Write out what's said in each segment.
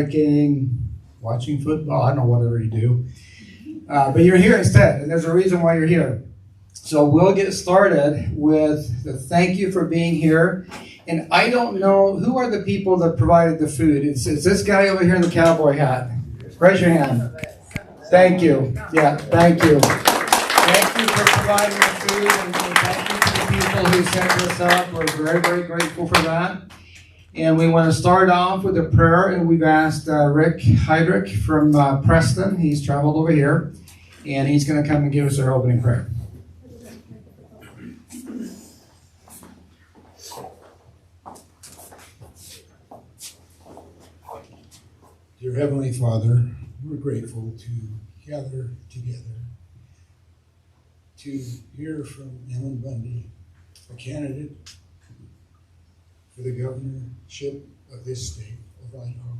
hiking, watching football, I don't know, whatever you do. But you're here instead, and there's a reason why you're here. So we'll get started with the thank you for being here. And I don't know, who are the people that provided the food? It's this guy over here in the cowboy hat. Raise your hand. Thank you. Yeah, thank you. Thank you for providing the food, and thank you to the people who sent this up. We're very, very grateful for that. And we want to start off with a prayer, and we've asked Rick Heydrich from Preston. He's traveled over here, and he's going to come and give us our opening prayer. Dear Heavenly Father, we're grateful to gather together to hear from Alan Bundy, a candidate for the governorship of this state of Idaho.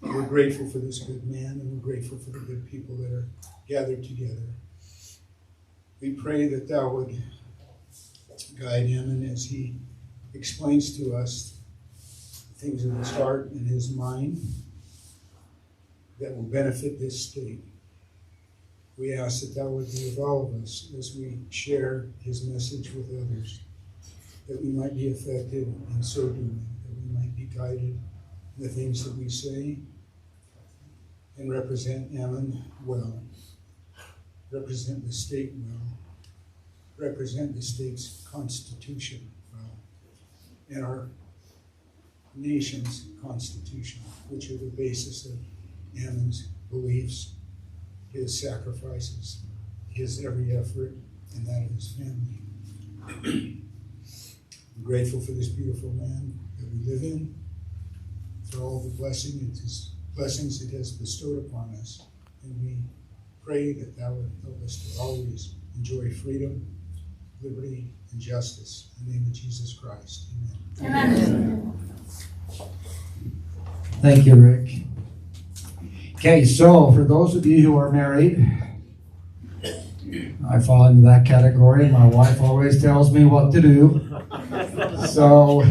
We're grateful for this good man, and we're grateful for the good people that are gathered together. We pray that thou would guide him, and as he explains to us things in his heart and his mind that will benefit this state. We ask that thou would be with all of us as we share his message with others, that we might be effective in so doing, that we might be guided in the things that we say, and represent Ammon well, represent the state well, represent the state's constitution well, and our nation's constitution, which are the basis of Ammon's beliefs, his sacrifices, his every effort, and that of his family. I'm grateful for this beautiful land that we live in, for all the blessings it has bestowed upon us, and we pray that thou would help us to always enjoy freedom, liberty, and justice. In the name of Jesus Christ, amen. Amen. Thank you, Rick. Okay, so for those of you who are married, I fall into that category. My wife always tells me what to do. So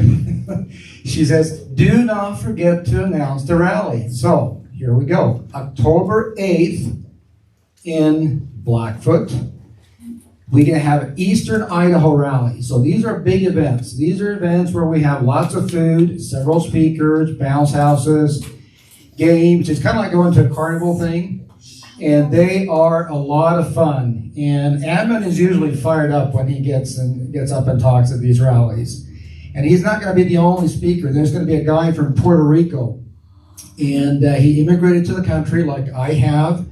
she says, do not forget to announce the rally. So here we go. October 8th in Blackfoot, we're going to have an Eastern Idaho rally. So these are big events. These are events where we have lots of food, several speakers, bounce houses, games. It's kind of like going to a carnival thing. And they are a lot of fun. And Ammon is usually fired up when he gets up and talks at these rallies. And he's not going to be the only speaker. There's going to be a guy from Puerto Rico. And he immigrated to the country like I have.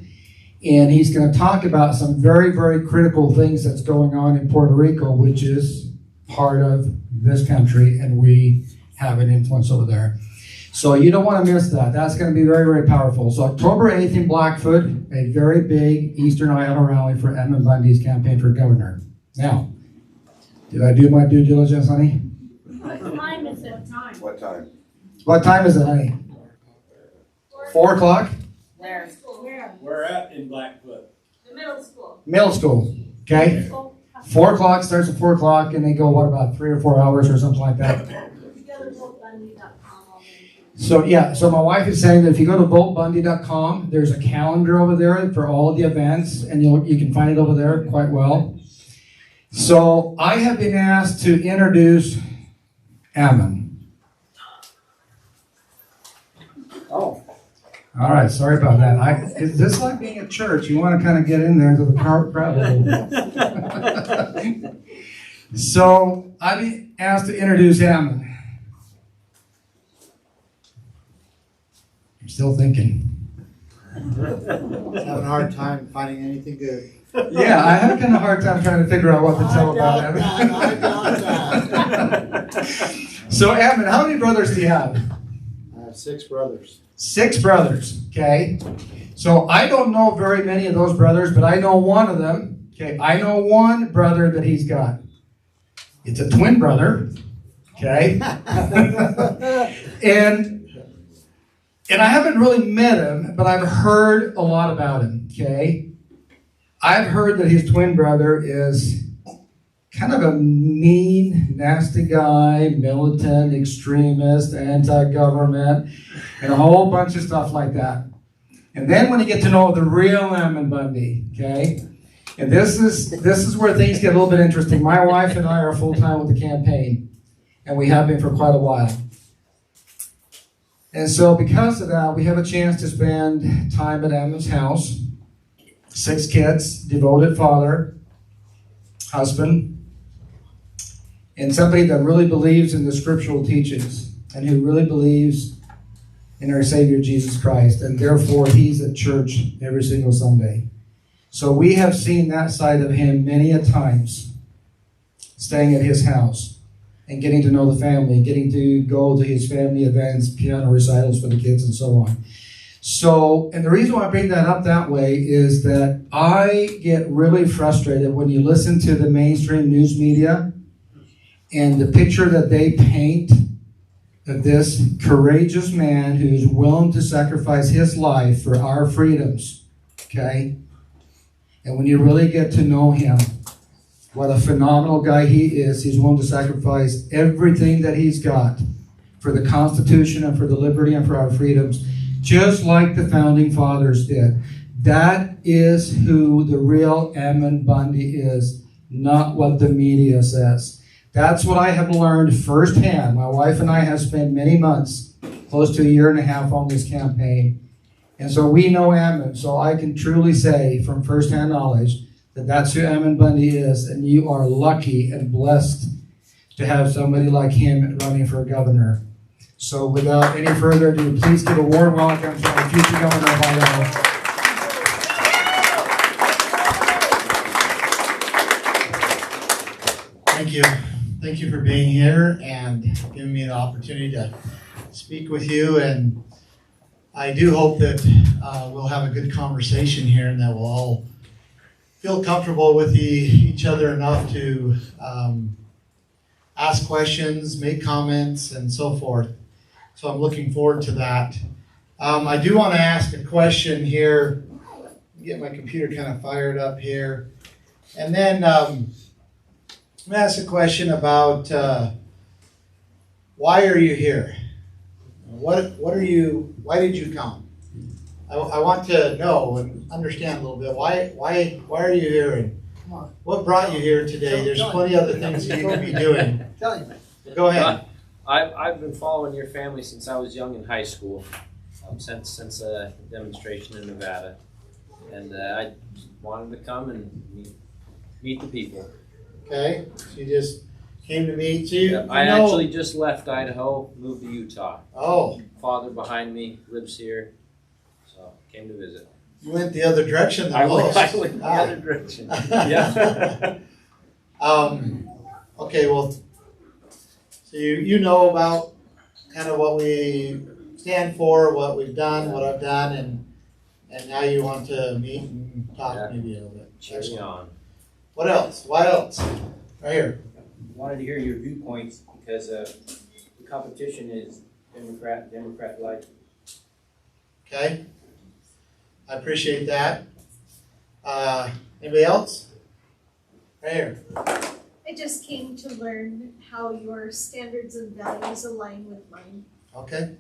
And he's going to talk about some very, very critical things that's going on in Puerto Rico, which is part of this country, and we have an influence over there. So you don't want to miss that. That's going to be very, very powerful. So October 8th in Blackfoot, a very big Eastern Idaho rally for Ammon Bundy's campaign for governor. Now, did I do my due diligence, honey? What time is it? What time? What time is it, honey? 4 o'clock? Where? We're at in Blackfoot. The middle school. Middle school, okay? 4 o'clock, starts at 4 o'clock, and they go, what, about 3 or 4 hours or something like that? So my wife is saying that if you go to votebundy.com, there's a calendar over there for all of the events, and you can find it over there quite well. So I have been asked to introduce Ammon. Oh. All right, sorry about that. Is this like being at church? You want to kind of get in there into the crowd a little bit. So I've been asked to introduce Ammon. I'm still thinking. Having a hard time finding anything good. Yeah, I have kind of a hard time trying to figure out what to tell about Ammon. I got that. So Ammon, how many brothers do you have? I have 6 brothers. 6 brothers, okay? So I don't know very many of those brothers, but I know one of them. Okay, I know one brother that he's got. It's a twin brother, okay? And I haven't really met him, but I've heard a lot about him, okay? I've heard that his twin brother is kind of a mean, nasty guy, militant, extremist, anti-government, and a whole bunch of stuff like that. And then when you get to know the real Ammon Bundy, okay? And this is where things get a little bit interesting. My wife and I are full-time with the campaign, and we have been for quite a while. And so because of that, we have a chance to spend time at Ammon's house. 6 kids, devoted father, husband, and somebody that really believes in the scriptural teachings and who really believes in our Savior Jesus Christ, and therefore he's at church every single Sunday. So we have seen that side of him many a times, staying at his house and getting to know the family, getting to go to his family events, piano recitals for the kids, and so on. So, and the reason why I bring that up that way is that I get really frustrated when you listen to the mainstream news media and the picture that they paint of this courageous man who is willing to sacrifice his life for our freedoms, okay? And when you really get to know him, what a phenomenal guy he is. He's willing to sacrifice everything that he's got for the Constitution and for the liberty and for our freedoms, just like the founding fathers did. That is who the real Ammon Bundy is, not what the media says. That's what I have learned firsthand. My wife and I have spent many months, close to 1.5 years on this campaign. And so we know Ammon, so I can truly say from firsthand knowledge that that's who Ammon Bundy is, and you are lucky and blessed to have somebody like him running for governor. So without any further ado, please give a warm welcome to our future governor of Idaho. Thank you. Thank you for being here and giving me the opportunity to speak with you. And I do hope that we'll have a good conversation here and that we'll all feel comfortable with each other enough to ask questions, make comments, and so forth. So I'm looking forward to that. I do want to ask a question here. Get my computer kind of fired up here. And then I'm going to ask a question about why are you here? Why did you come? I want to know and understand a little bit. Why are you here, and what brought you here today? There's plenty of other things you could be doing. Go ahead. I've been following your family since I was young in high school, since a demonstration in Nevada, and I wanted to come and meet the people. Okay, so you just came to meet you. Yeah, I actually just left Idaho, moved to Utah. Oh, Father behind me lives here, so came to visit. you went the other direction than I most. went the other direction. Yeah. Okay, well, so you know about kind of what we stand for, what we've done, what I've done, and now you want to meet and talk maybe a little bit. Cheers on. What else? What else? Right here. Wanted to hear your viewpoints because the competition is Democrat-like. Okay. I appreciate that. Anybody else? Right here. I just came to learn how your standards and values align with mine. Okay.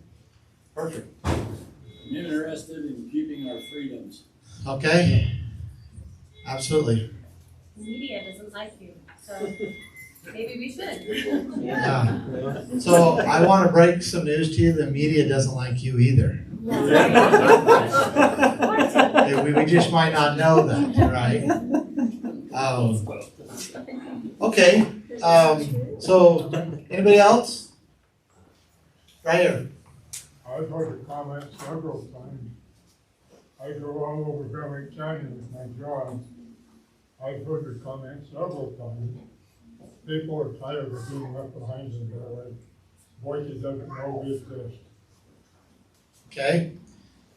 Perfect. I'm interested in keeping our freedoms. Okay. Absolutely. The media doesn't like you, so maybe we should. Yeah. So I want to break some news to you. The media doesn't like you either. We just might not know that, right? Okay. So anybody else? Right here. I've heard the comments several times. I go all over Belling County with my job. I've heard the comments several times. People are tired of being left behind in their way. Voices doesn't know we exist. Okay.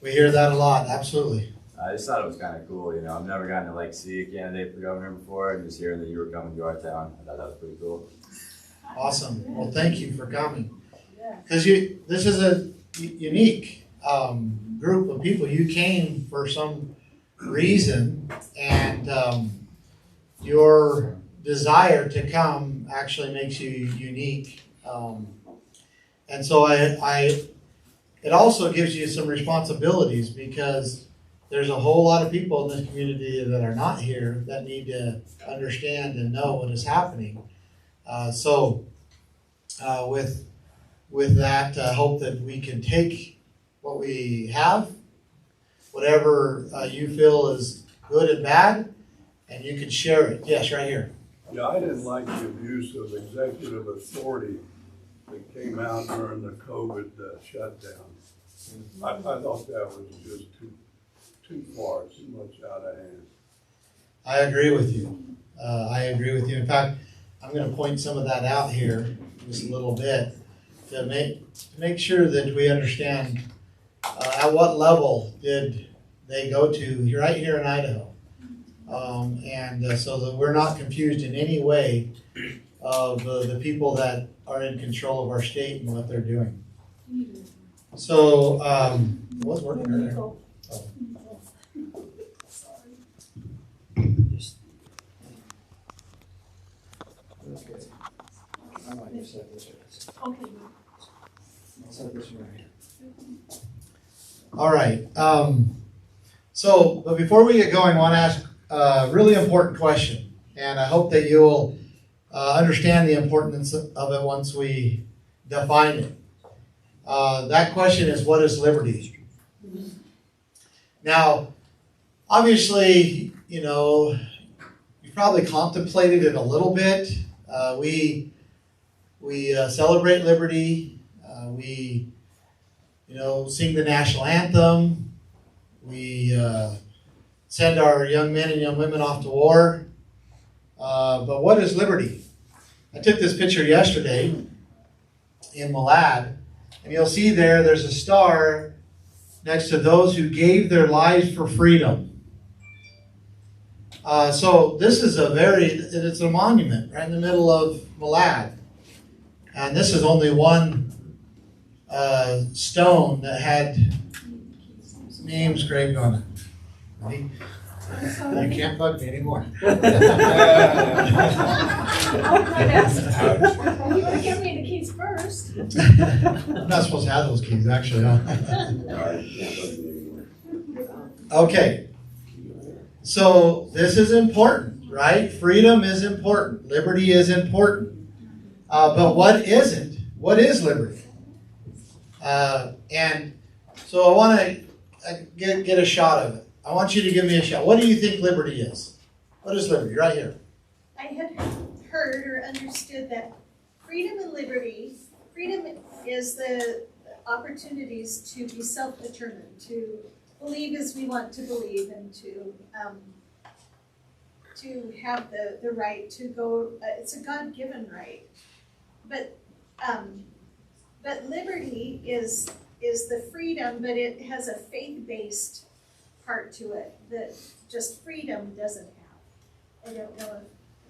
We hear that a lot. Absolutely. I just thought it was kind of cool, I've never gotten to see a candidate for governor before, and just hearing that you were coming to our town, I thought that was pretty cool. Awesome. Well, thank you for coming. Because this is a unique group of people. You came for some reason, and your desire to come actually makes you unique. And so it also gives you some responsibilities, because there's a whole lot of people in this community that are not here that need to understand and know what is happening. With that, I hope that we can take what we have, whatever you feel is good and bad, and you can share it. Yes, right here. Yeah, I didn't like the abuse of executive authority that came out during the COVID shutdown. I thought that was just too far, too much out of hand. I agree with you. In fact, I'm going to point some of that out here just a little bit to make sure that we understand at what level did they go to right here in Idaho. So that we're not confused in any way of the people that are in control of our state and what they're doing. So, it was working earlier. Oh. All right. But before we get going, I want to ask a really important question, and I hope that you'll understand the importance of it once we define it. That question is, what is liberty? Now, obviously, you probably contemplated it a little bit. We celebrate liberty. We sing the national anthem. We send our young men and young women off to war. But what is liberty? I took this picture yesterday in Allred, and you'll see there's a star next to those who gave their lives for freedom. So this is it's a monument right in the middle of Allred. And this is only one stone that had names graved on it. Ready? You can't bug me anymore. You would have given me the keys first. I'm not supposed to have those keys, actually. Okay. So this is important, right? Freedom is important. Liberty is important. But what is it? What is liberty? And so I want to get a shot of it. I want you to give me a shot. What do you think liberty is? What is liberty? Right here. I had heard or understood that freedom and liberty, freedom is the opportunities to be self-determined, to believe as we want to believe, and to have the right to go. It's a God-given right. But liberty is the freedom, but it has a faith-based part to it that just freedom doesn't have. I don't know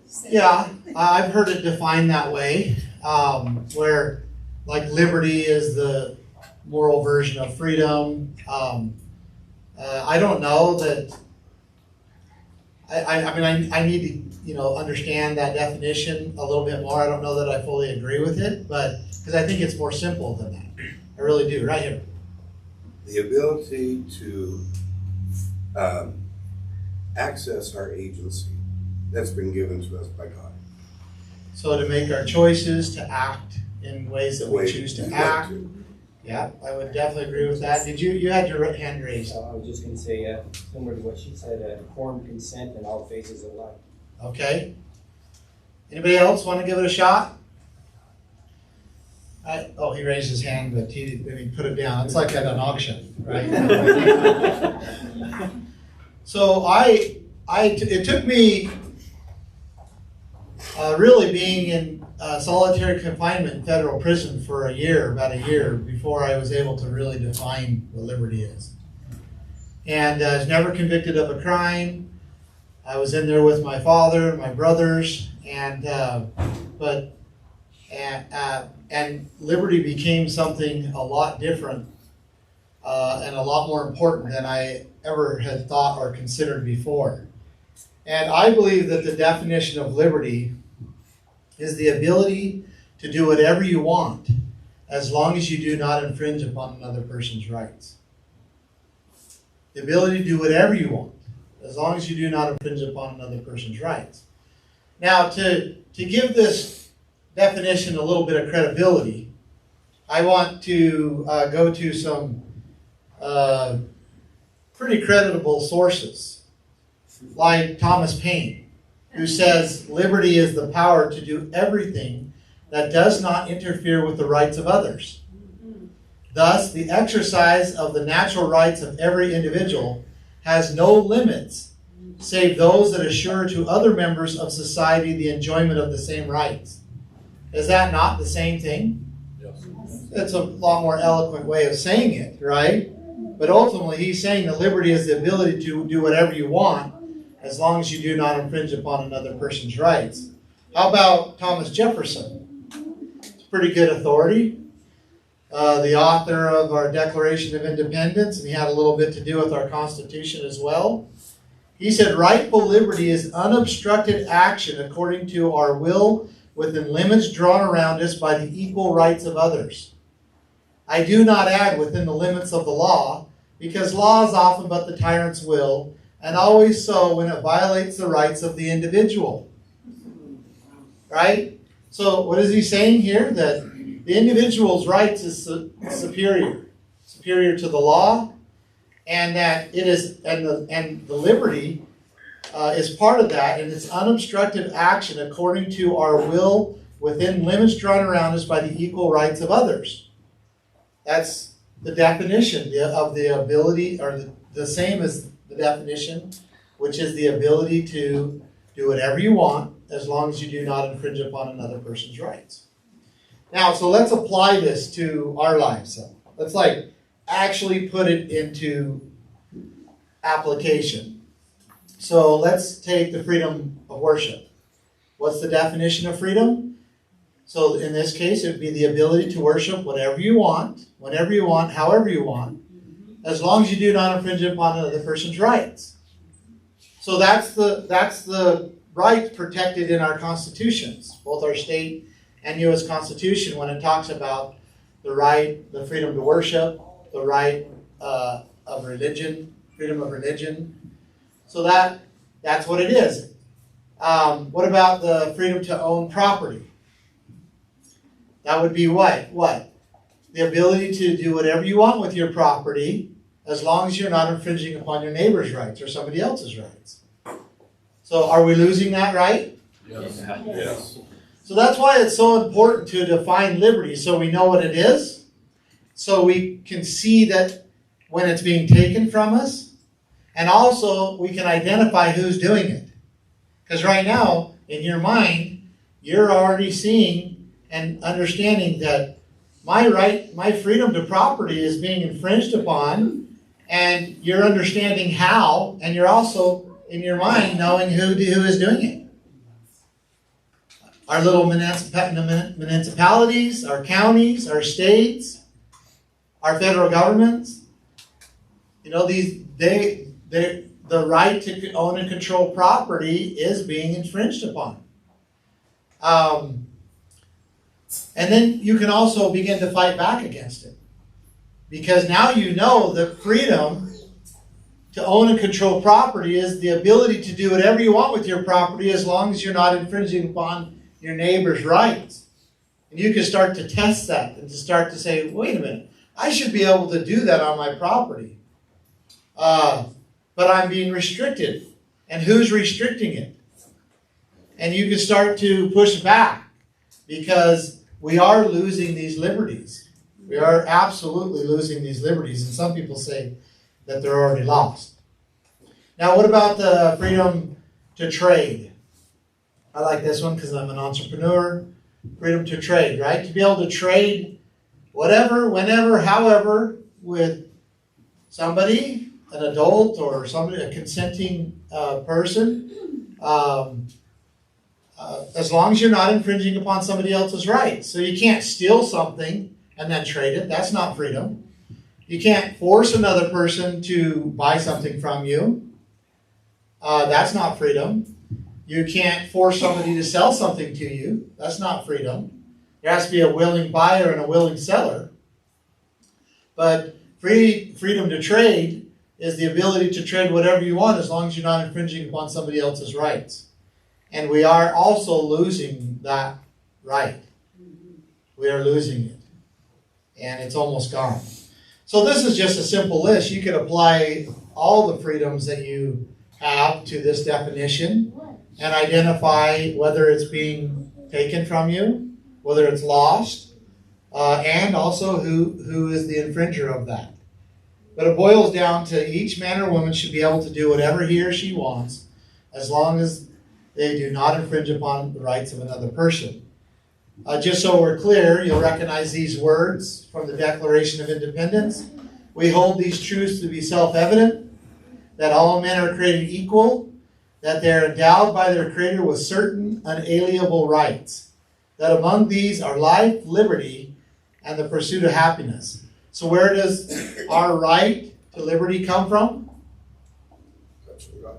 if. Yeah, I've heard it defined that way, where like liberty is the moral version of freedom. I don't know that. I need to understand that definition a little bit more. I don't know that I fully agree with it, but because I think it's more simple than that. I really do. Right here. The ability to access our agency that's been given to us by God. So to make our choices, to act in ways that we choose to act. Yeah, I would definitely agree with that. Did you had your hand raised? I was just going to say, similar to what she said, informed consent in all phases of life. Okay. Anybody else want to give it a shot? He raised his hand, but he put it down. It's like at an auction, right? So it took me really being in solitary confinement in federal prison for about a year, before I was able to really define what liberty is. And I was never convicted of a crime. I was in there with my father, my brothers, and liberty became something a lot different and a lot more important than I ever had thought or considered before. And I believe that the definition of liberty is the ability to do whatever you want as long as you do not infringe upon another person's rights. The ability to do whatever you want as long as you do not infringe upon another person's rights. Now, to give this definition a little bit of credibility, I want to go to some pretty creditable sources, like Thomas Paine, who says liberty is the power to do everything that does not interfere with the rights of others. Thus, the exercise of the natural rights of every individual has no limits save those that assure to other members of society the enjoyment of the same rights. Is that not the same thing? Yes. It's a lot more eloquent way of saying it, right? But ultimately, he's saying that liberty is the ability to do whatever you want as long as you do not infringe upon another person's rights. How about Thomas Jefferson? It's a pretty good authority. The author of our Declaration of Independence, and he had a little bit to do with our Constitution as well. He said, rightful liberty is unobstructed action according to our will within limits drawn around us by the equal rights of others. I do not add within the limits of the law, because law is often but the tyrant's will, and always so when it violates the rights of the individual. Right? So what is he saying here? That the individual's rights is superior to the law, and that it is, and the liberty is part of that, and it's unobstructed action according to our will within limits drawn around us by the equal rights of others. That's the definition of the ability, or the same as the definition, which is the ability to do whatever you want as long as you do not infringe upon another person's rights. Now, so let's apply this to our lives. So let's actually put it into application. So let's take the freedom of worship. What's the definition of freedom? So in this case, it would be the ability to worship whatever you want, whenever you want, however you want, as long as you do not infringe upon another person's rights. So that's the right protected in our constitutions, both our state and U.S. Constitution, when it talks about the freedom to worship, the right of religion, freedom of religion. So that's what it is. What about the freedom to own property? That would be what? The ability to do whatever you want with your property as long as you're not infringing upon your neighbor's rights or somebody else's rights. So are we losing that right? Yes. Yes. So that's why it's so important to define liberty, so we know what it is, so we can see that when it's being taken from us, and also we can identify who's doing it. Because right now, in your mind, you're already seeing and understanding that my freedom to property is being infringed upon, and you're understanding how, and you're also, in your mind, knowing who is doing it. Our little municipalities, our counties, our states, our federal governments, the right to own and control property is being infringed upon. And then you can also begin to fight back against it. Because now you know that freedom to own and control property is the ability to do whatever you want with your property as long as you're not infringing upon your neighbor's rights. And you can start to test that and to start to say, wait a minute, I should be able to do that on my property. But I'm being restricted. And who's restricting it? And you can start to push back because we are losing these liberties. We are absolutely losing these liberties. And some people say that they're already lost. Now, what about the freedom to trade? I like this one because I'm an entrepreneur. Freedom to trade, right? To be able to trade whatever, whenever, however, with somebody, an adult or somebody, a consenting person, as long as you're not infringing upon somebody else's rights. So you can't steal something and then trade it. That's not freedom. You can't force another person to buy something from you. That's not freedom. You can't force somebody to sell something to you. That's not freedom. There has to be a willing buyer and a willing seller. But freedom to trade is the ability to trade whatever you want as long as you're not infringing upon somebody else's rights. And we are also losing that right. We are losing it. And it's almost gone. So this is just a simple list. You could apply all the freedoms that you have to this definition and identify whether it's being taken from you, whether it's lost, and also who is the infringer of that. But it boils down to each man or woman should be able to do whatever he or she wants as long as they do not infringe upon the rights of another person. Just so we're clear, you'll recognize these words from the Declaration of Independence. We hold these truths to be self-evident, that all men are created equal, that they are endowed by their Creator with certain unalienable rights, that among these are life, liberty, and the pursuit of happiness. So where does our right to liberty come from? That's from God.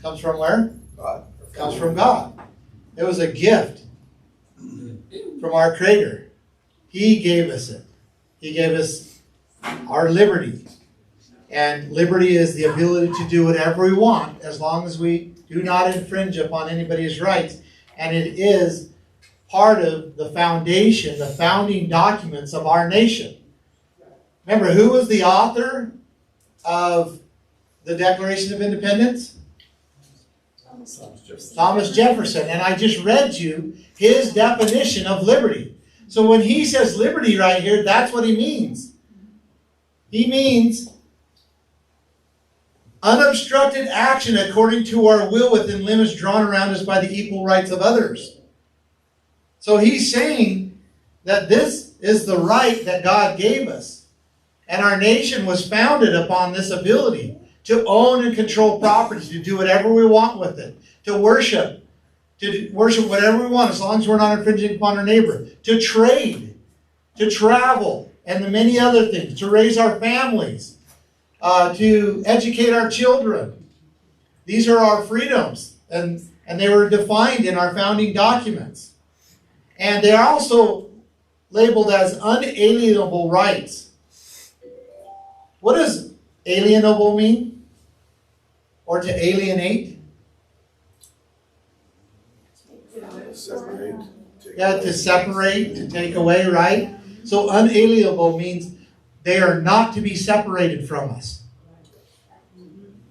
Comes from where? God. Comes from God. It was a gift from our Creator. He gave us it. He gave us our liberty. And liberty is the ability to do whatever we want as long as we do not infringe upon anybody's rights. And it is part of the foundation, the founding documents of our nation. Remember, who was the author of the Declaration of Independence? Thomas Jefferson. And I just read you his definition of liberty. So when he says liberty right here, that's what he means. He means unobstructed action according to our will within limits drawn around us by the equal rights of others. So he's saying that this is the right that God gave us. And our nation was founded upon this ability to own and control property, to do whatever we want with it, to worship whatever we want as long as we're not infringing upon our neighbor, to trade, to travel, and the many other things, to raise our families, to educate our children. These are our freedoms, and they were defined in our founding documents. And they are also labeled as unalienable rights. What does alienable mean? Or to alienate? Separate. Yeah, to separate, to take away, right? So unalienable means they are not to be separated from us.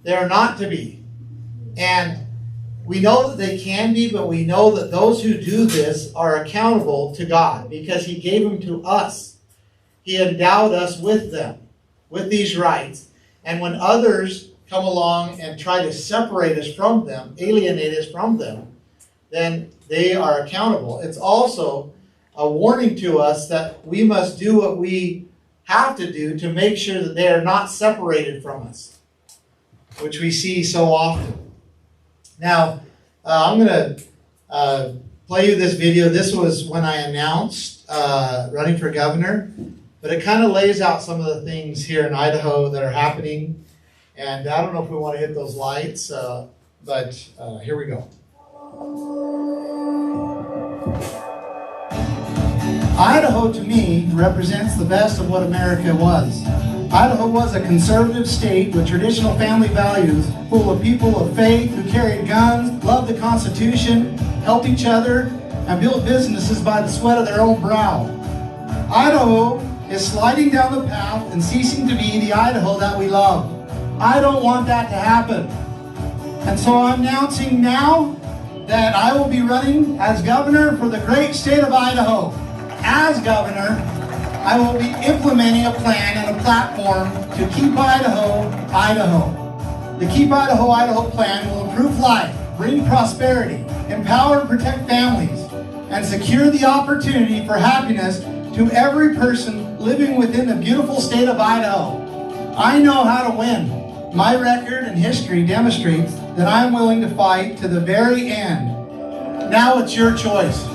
They are not to be. And we know that they can be, but we know that those who do this are accountable to God because He gave them to us. He endowed us with them, with these rights. And when others come along and try to separate us from them, alienate us from them, then they are accountable. It's also a warning to us that we must do what we have to do to make sure that they are not separated from us, which we see so often. Now, I'm going to play you this video. This was when I announced running for governor, but it kind of lays out some of the things here in Idaho that are happening. And I don't know if we want to hit those lights, but here we go. Idaho, to me, represents the best of what America was. Idaho was a conservative state with traditional family values, full of people of faith who carried guns, loved the Constitution, helped each other, and built businesses by the sweat of their own brow. Idaho is sliding down the path and ceasing to be the Idaho that we love. I don't want that to happen. And so I'm announcing now that I will be running as governor for the great state of Idaho. As governor, I will be implementing a plan and a platform to keep Idaho, Idaho. The Keep Idaho, Idaho plan will improve life, bring prosperity, empower and protect families, and secure the opportunity for happiness to every person living within the beautiful state of Idaho. I know how to win. My record and history demonstrates that I am willing to fight to the very end. Now it's your choice.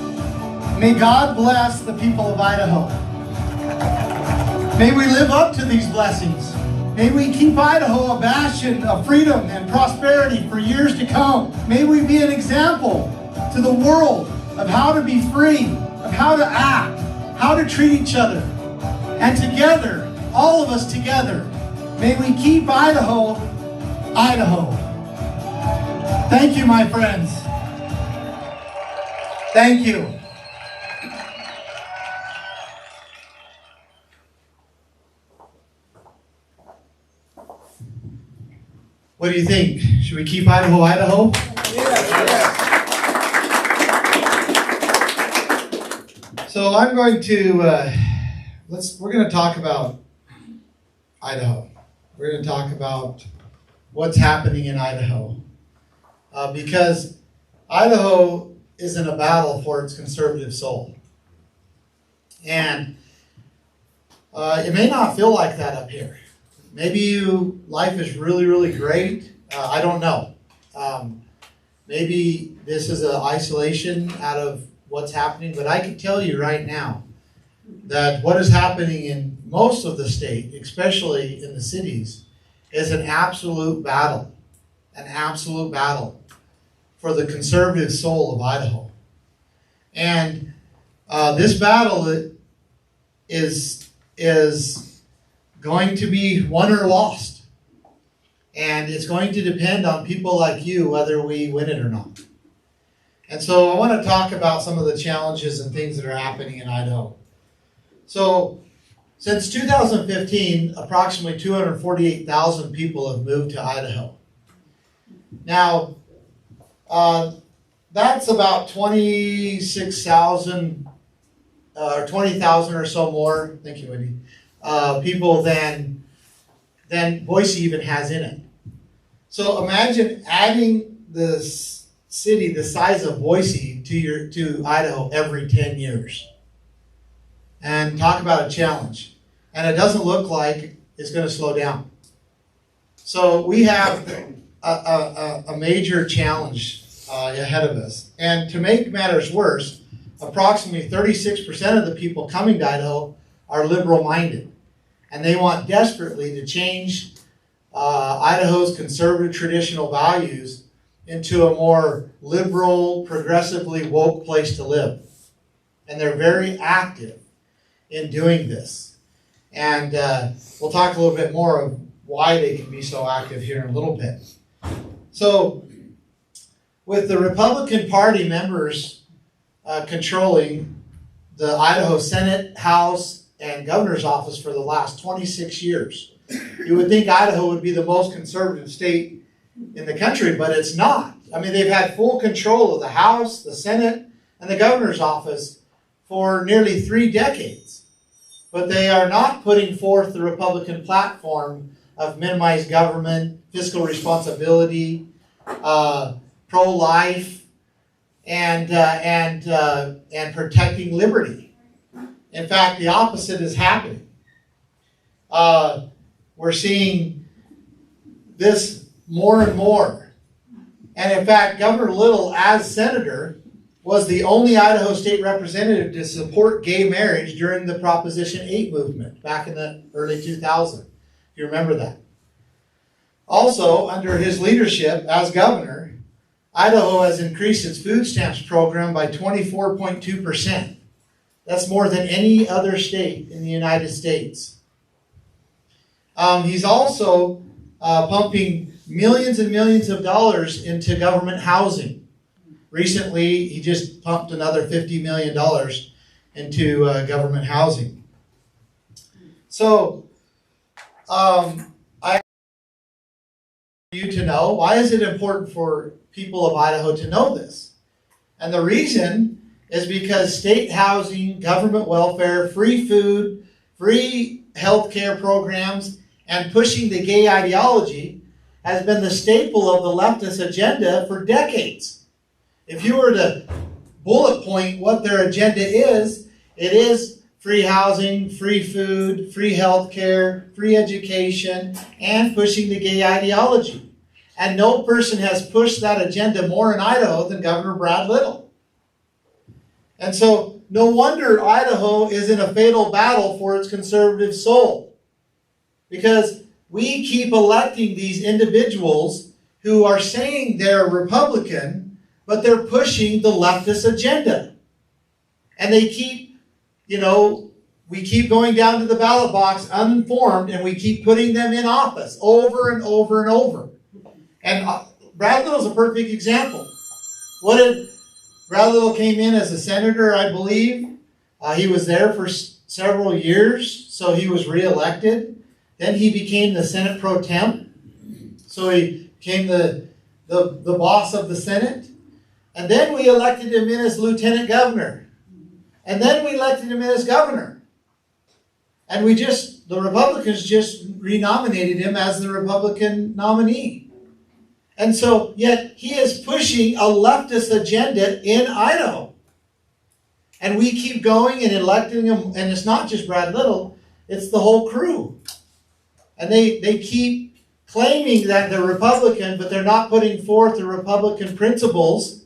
May God bless the people of Idaho. May we live up to these blessings. May we keep Idaho a bastion of freedom and prosperity for years to come. May we be an example to the world of how to be free, of how to act, how to treat each other. And together, all of us together, may we keep Idaho, Idaho. Thank you, my friends. Thank you. What do you think? Should we keep Idaho, Idaho? So I'm going to, we're going to talk about Idaho. We're going to talk about what's happening in Idaho. Because Idaho is in a battle for its conservative soul. And it may not feel like that up here. Maybe life is really, really great. I don't know. Maybe this is an isolation out of what's happening, but I can tell you right now that what is happening in most of the state, especially in the cities, is an absolute battle for the conservative soul of Idaho. And this battle is going to be won or lost. And it's going to depend on people like you whether we win it or not. And so I want to talk about some of the challenges and things that are happening in Idaho. So since 2015, approximately 248,000 people have moved to Idaho. Now, that's about 26,000 or 20,000 or so more, thank you, Wendy, people than Boise even has in it. So imagine adding the city the size of Boise to Idaho every 10 years. And talk about a challenge. And it doesn't look like it's going to slow down. So we have a major challenge ahead of us. And to make matters worse, approximately 36% of the people coming to Idaho are liberal-minded. And they want desperately to change Idaho's conservative traditional values into a more liberal, progressively woke place to live. And they're very active in doing this. And we'll talk a little bit more of why they can be so active here in a little bit. So, with the Republican Party members controlling the Idaho Senate, House, and Governor's office for the last 26 years, you would think Idaho would be the most conservative state in the country, but it's not. I mean, they've had full control of the House, the Senate, and the Governor's office for nearly 3 decades. But they are not putting forth the Republican platform of minimized government, fiscal responsibility, pro-life, and protecting liberty. In fact, the opposite is happening. We're seeing this more and more. And in fact, Governor Little, as senator, was the only Idaho state representative to support gay marriage during the Proposition 8 movement back in the early 2000s. You remember that. Also, under his leadership as governor, Idaho has increased its food stamps program by 24.2%. That's more than any other state in the United States. He's also pumping millions and millions of dollars into government housing. Recently, he just pumped another $50 million into government housing. So, I want you to know, why is it important for people of Idaho to know this? And the reason is because state housing, government welfare, free food, free health care programs, and pushing the gay ideology has been the staple of the leftist agenda for decades. If you were to bullet point what their agenda is, it is free housing, free food, free health care, free education, and pushing the gay ideology. And no person has pushed that agenda more in Idaho than Governor Brad Little. And so, no wonder Idaho is in a fatal battle for its conservative soul. Because we keep electing these individuals who are saying they're Republican, but they're pushing the leftist agenda. And they keep, we keep going down to the ballot box uninformed, and we keep putting them in office over and over and over. And Brad Little's a perfect example. Brad Little came in as a senator, I believe. He was there for several years, so he was reelected. Then he became the Senate pro tem. So he became the boss of the Senate. And then we elected him in as lieutenant governor. And then we elected him in as governor. And the Republicans just renominated him as the Republican nominee. And so, yet he is pushing a leftist agenda in Idaho. And we keep going and electing him, and it's not just Brad Little, it's the whole crew. And they keep claiming that they're Republican, but they're not putting forth the Republican principles.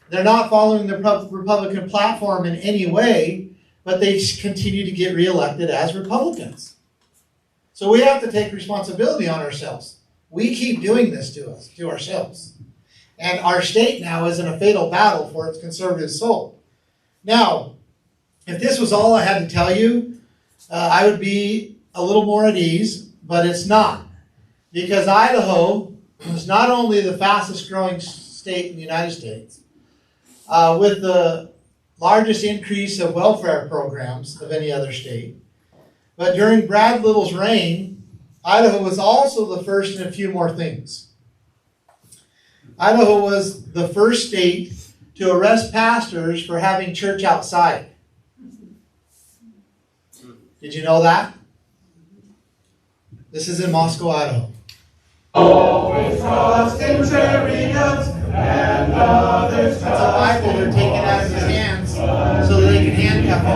They're not following the Republican platform in any way, but they continue to get reelected as Republicans. So we have to take responsibility on ourselves. We keep doing this to ourselves. And our state now is in a fatal battle for its conservative soul. Now, if this was all I had to tell you, I would be a little more at ease, but it's not. Because Idaho is not only the fastest growing state in the United States, with the largest increase of welfare programs of any other state, but during Brad Little's reign, Idaho was also the first in a few more things. Idaho was the first state to arrest pastors for having church outside. Did you know that? This is in Moscow, Idaho. Always trust in chariots and others. That's a Bible they're taking out of his hands so that they can handcuff him.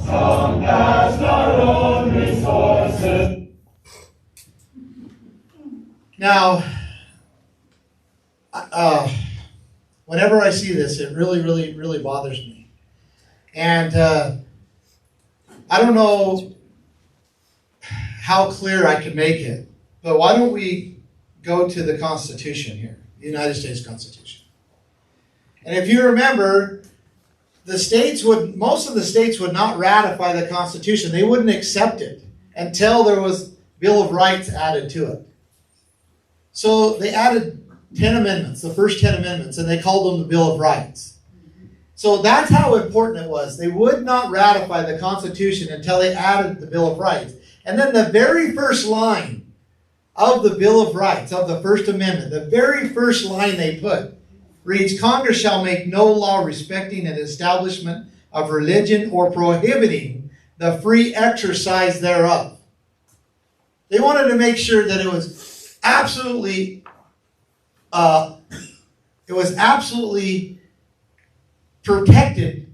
Some past our own resources. Now, whenever I see this, it really, really, really bothers me. And I don't know how clear I can make it, but why don't we go to the Constitution here, the United States Constitution. And if you remember, most of the states would not ratify the Constitution. They wouldn't accept it until there was Bill of Rights added to it. So they added 10 amendments, the first 10 amendments, and they called them the Bill of Rights. So that's how important it was. They would not ratify the Constitution until they added the Bill of Rights. And then the very first line of the Bill of Rights, of the First Amendment, the very first line they put reads, Congress shall make no law respecting an establishment of religion or prohibiting the free exercise thereof. They wanted to make sure that it was absolutely protected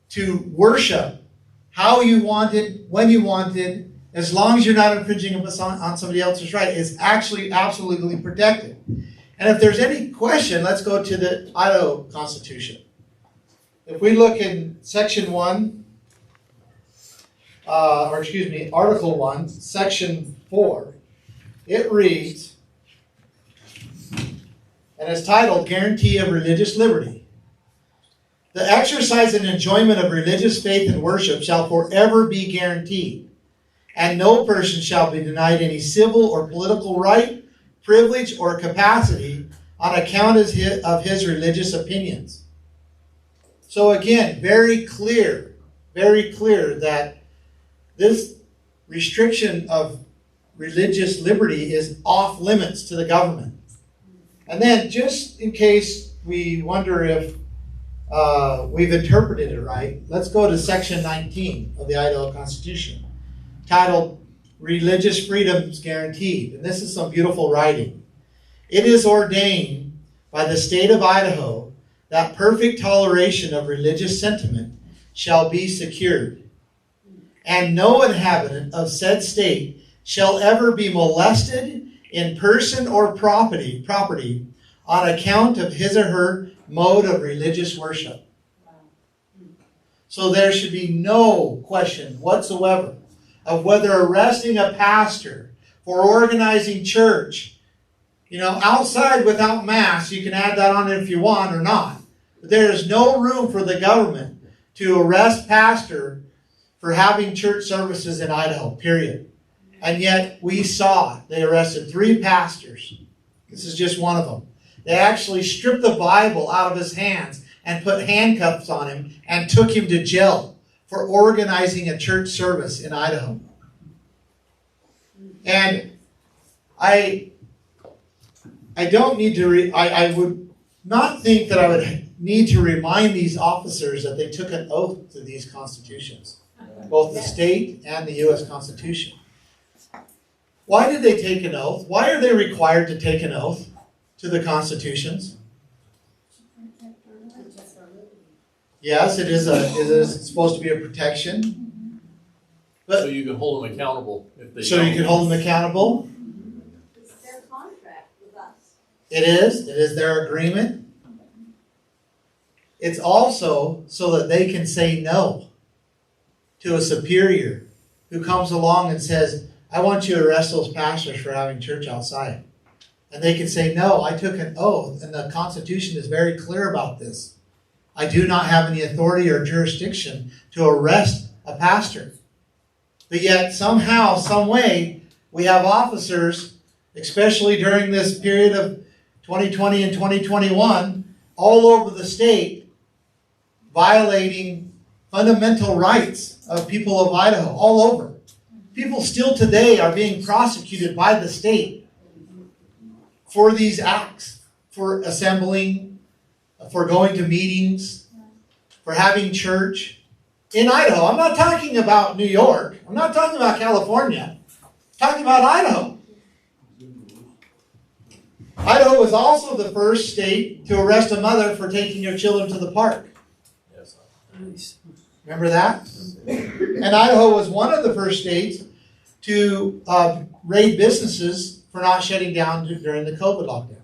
to worship how you wanted, when you wanted, as long as you're not infringing on somebody else's right. It's actually absolutely protected. And if there's any question, let's go to the Idaho Constitution. If we look in Section 1, Article 1, Section 4, it reads, and it's titled, Guarantee of Religious Liberty. The exercise and enjoyment of religious faith and worship shall forever be guaranteed, and no person shall be denied any civil or political right, privilege, or capacity on account of his religious opinions. So again, very clear that this restriction of religious liberty is off limits to the government. And then, just in case we wonder if we've interpreted it right, let's go to Section 19 of the Idaho Constitution, titled Religious Freedoms Guaranteed. And this is some beautiful writing. It is ordained by the state of Idaho that perfect toleration of religious sentiment shall be secured, and no inhabitant of said state shall ever be molested in person or property on account of his or her mode of religious worship. So there should be no question whatsoever of whether arresting a pastor for organizing church, outside without masks, you can add that on if you want or not. But there is no room for the government to arrest pastor for having church services in Idaho, period. And yet we saw they arrested 3 pastors. This is just one of them. They actually stripped the Bible out of his hands and put handcuffs on him and took him to jail for organizing a church service in Idaho. And I don't need to, I would not think that I would need to remind these officers that they took an oath to these constitutions, both the state and the U.S. Constitution. Why did they take an oath? Why are they required to take an oath to the constitutions? Yes, it is supposed to be a protection. But, so you can hold them accountable if they so you can hold them accountable. It's their contract with us. It is their agreement. It's also so that they can say no to a superior who comes along and says, I want you to arrest those pastors for having church outside. And they can say, no, I took an oath, and the Constitution is very clear about this. I do not have any authority or jurisdiction to arrest a pastor. But yet, somehow, some way, we have officers, especially during this period of 2020 and 2021, all over the state, violating fundamental rights of people of Idaho, all over. People still today are being prosecuted by the state for these acts, for assembling, for going to meetings, for having church in Idaho. I'm not talking about New York. I'm not talking about California. I'm talking about Idaho. Idaho was also the first state to arrest a mother for taking her children to the park. Remember that? And Idaho was one of the first states to raid businesses for not shutting down during the COVID lockdown.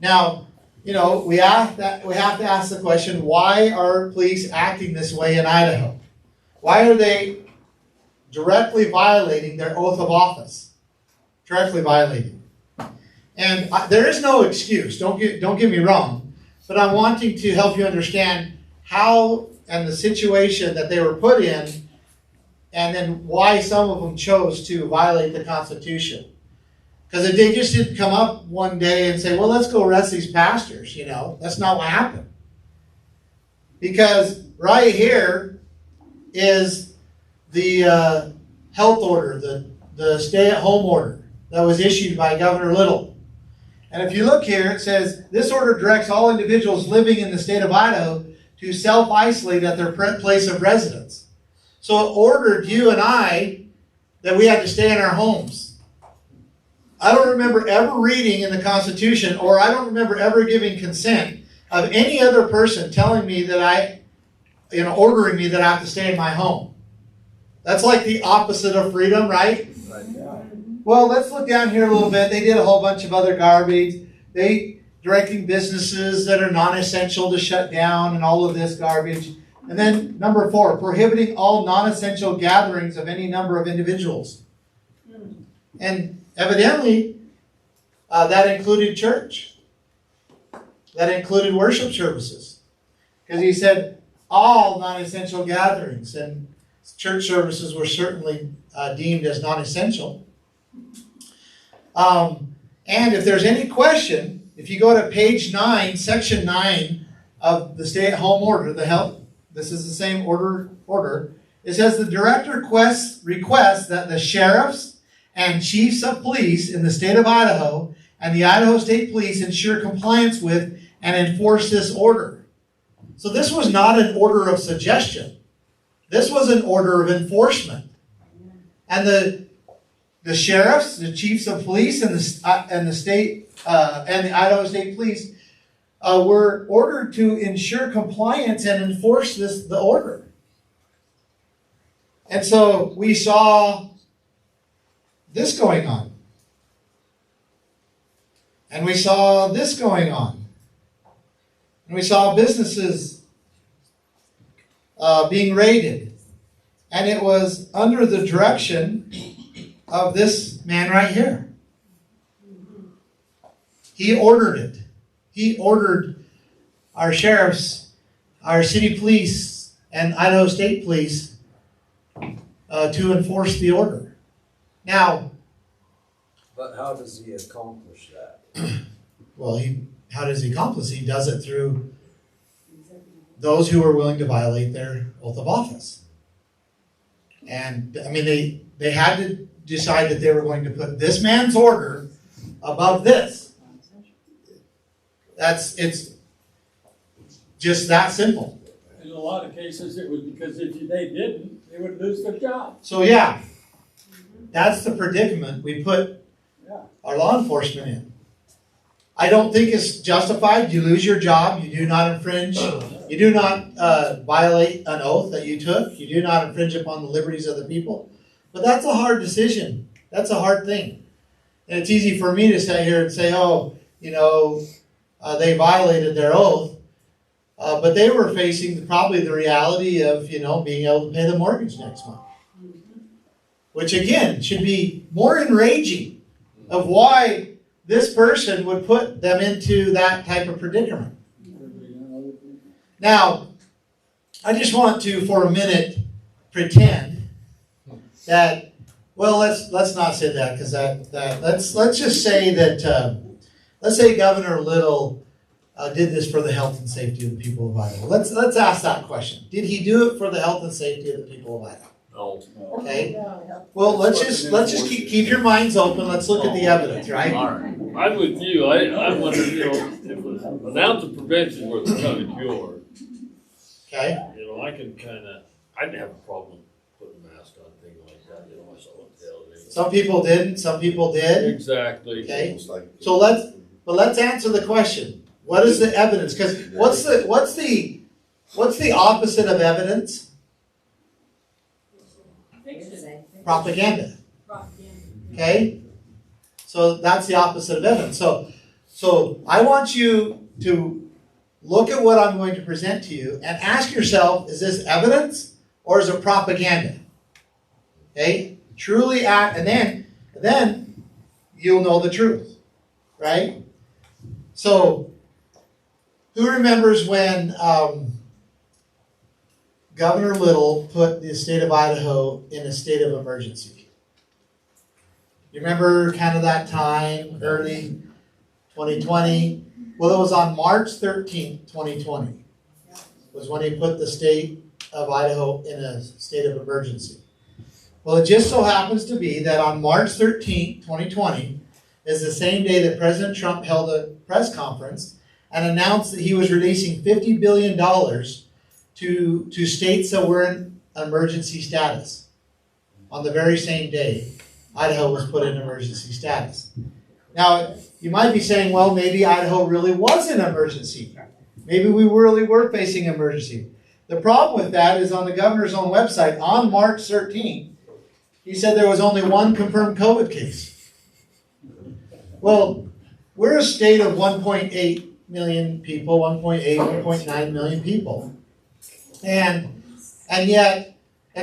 Now, we have to ask the question, why are police acting this way in Idaho? Why are they directly violating their oath of office? Directly violating. And there is no excuse, don't get me wrong, but I'm wanting to help you understand how and the situation that they were put in, and then why some of them chose to violate the Constitution. Because they just didn't come up one day and say, well, let's go arrest these pastors, That's not what happened. Because right here is the health order, the stay-at-home order that was issued by Governor Little. And if you look here, it says, this order directs all individuals living in the state of Idaho to self-isolate at their place of residence. So it ordered you and I that we had to stay in our homes. I don't remember ever reading in the Constitution, or I don't remember ever giving consent of any other person telling me that ordering me that I have to stay in my home. That's like the opposite of freedom, right? Right, yeah. Well, let's look down here a little bit. They did a whole bunch of other garbage. They directing businesses that are non-essential to shut down and all of this garbage. And then number 4, prohibiting all non-essential gatherings of any number of individuals. And evidently, that included church. That included worship services. Because he said all non-essential gatherings, and church services were certainly deemed as non-essential. And if there's any question, if you go to page 9, section 9 of the stay-at-home order, this is the same order. It says the director requests that the sheriffs and chiefs of police in the state of Idaho and the Idaho State Police ensure compliance with and enforce this order. So this was not an order of suggestion. This was an order of enforcement. And the sheriffs, the chiefs of police, and the state and the Idaho State Police were ordered to ensure compliance and enforce the order. And so we saw this going on. And we saw this going on. And we saw businesses being raided. And it was under the direction of this man right here. He ordered it. He ordered our sheriffs, our city police, and Idaho State Police to enforce the order. Now, But how does he accomplish that? well, how does he accomplish it? He does it through those who are willing to violate their oath of office. And I mean, they had to decide that they were going to put this man's order above this. It's just that simple. In a lot of cases, it was because if they didn't, they would lose their job. So yeah, that's the predicament we put our law enforcement in. I don't think it's justified. You lose your job. You do not infringe. You do not violate an oath that you took. You do not infringe upon the liberties of the people. But that's a hard decision. That's a hard thing. And it's easy for me to sit here and say, oh, they violated their oath. But they were facing probably the reality of, being able to pay the mortgage next month. Which again, should be more enraging of why this person would put them into that type of predicament. Now, I just want to, for a minute, pretend that, well, let's not say that, because let's just say that, let's say Governor Little did this for the health and safety of the people of Idaho. Let's ask that question. Did he do it for the health and safety of the people of Idaho? No. Okay. Well, let's just keep your minds open. Let's look at the evidence, right? All right. I'm with you. I wonder, if an ounce of prevention worth a ton of cure. Okay. I can I didn't have a problem putting a mask on, things like that. I saw what the hell it is. Some people didn't. Some people did. Exactly. Okay. So let's answer the question. What is the evidence? Because what's the opposite of evidence? Propaganda. Okay? So that's the opposite of evidence. So I want you to look at what I'm going to present to you and ask yourself, is this evidence or is it propaganda? Okay? Truly act, and then you'll know the truth. Right? So, who remembers when Governor Little put the state of Idaho in a state of emergency? You remember kind of that time, early 2020? Well, it was on March 13th, 2020, was when he put the state of Idaho in a state of emergency. Well, it just so happens to be that on March 13th, 2020, is the same day that President Trump held a press conference and announced that he was releasing $50 billion to states that were in emergency status. On the very same day, Idaho was put in emergency status. Now, you might be saying, well, maybe Idaho really was in emergency. Maybe we really were facing emergency. The problem with that is on the governor's own website, on March 13th, he said there was only one confirmed COVID case. Well, we're a state of 1.8 million people, 1.9 million people. And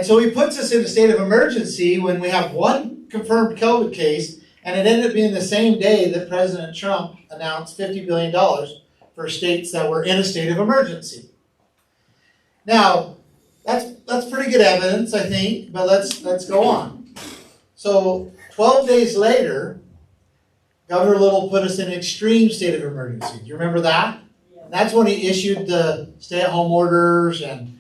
so he puts us in a state of emergency when we have one confirmed COVID case, and it ended up being the same day that President Trump announced $50 billion for states that were in a state of emergency. Now, that's pretty good evidence, I think, but let's go on. So 12 days later, Governor Little put us in an extreme state of emergency. Do you remember that? Yeah. That's when he issued the stay-at-home orders and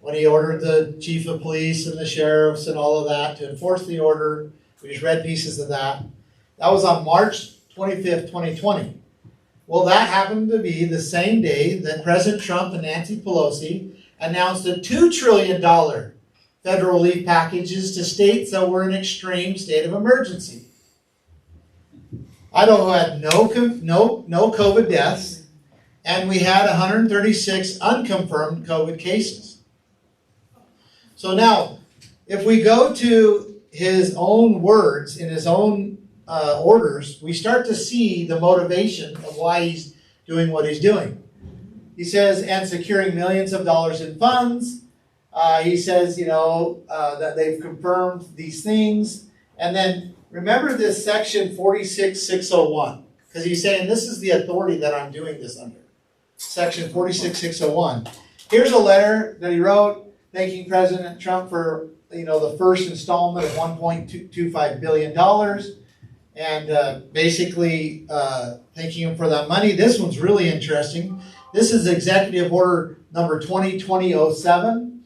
when he ordered the chief of police and the sheriffs and all of that to enforce the order. We just read pieces of that. That was on March 25th, 2020. Well, that happened to be the same day that President Trump and Nancy Pelosi announced a $2 trillion federal relief packages to states that were in extreme state of emergency. Idaho had no COVID deaths, and we had 136 unconfirmed COVID cases. So now, if we go to his own words in his own orders, we start to see the motivation of why he's doing what he's doing. He says, and securing millions of dollars in funds He says, that they've confirmed these things. And then remember this section 46601, because he's saying this is the authority that I'm doing this under. Section 46601. Here's a letter that he wrote thanking President Trump for, the first installment of $1.25 billion. And basically thanking him for that money. This one's really interesting. This is Executive Order number 2020-07.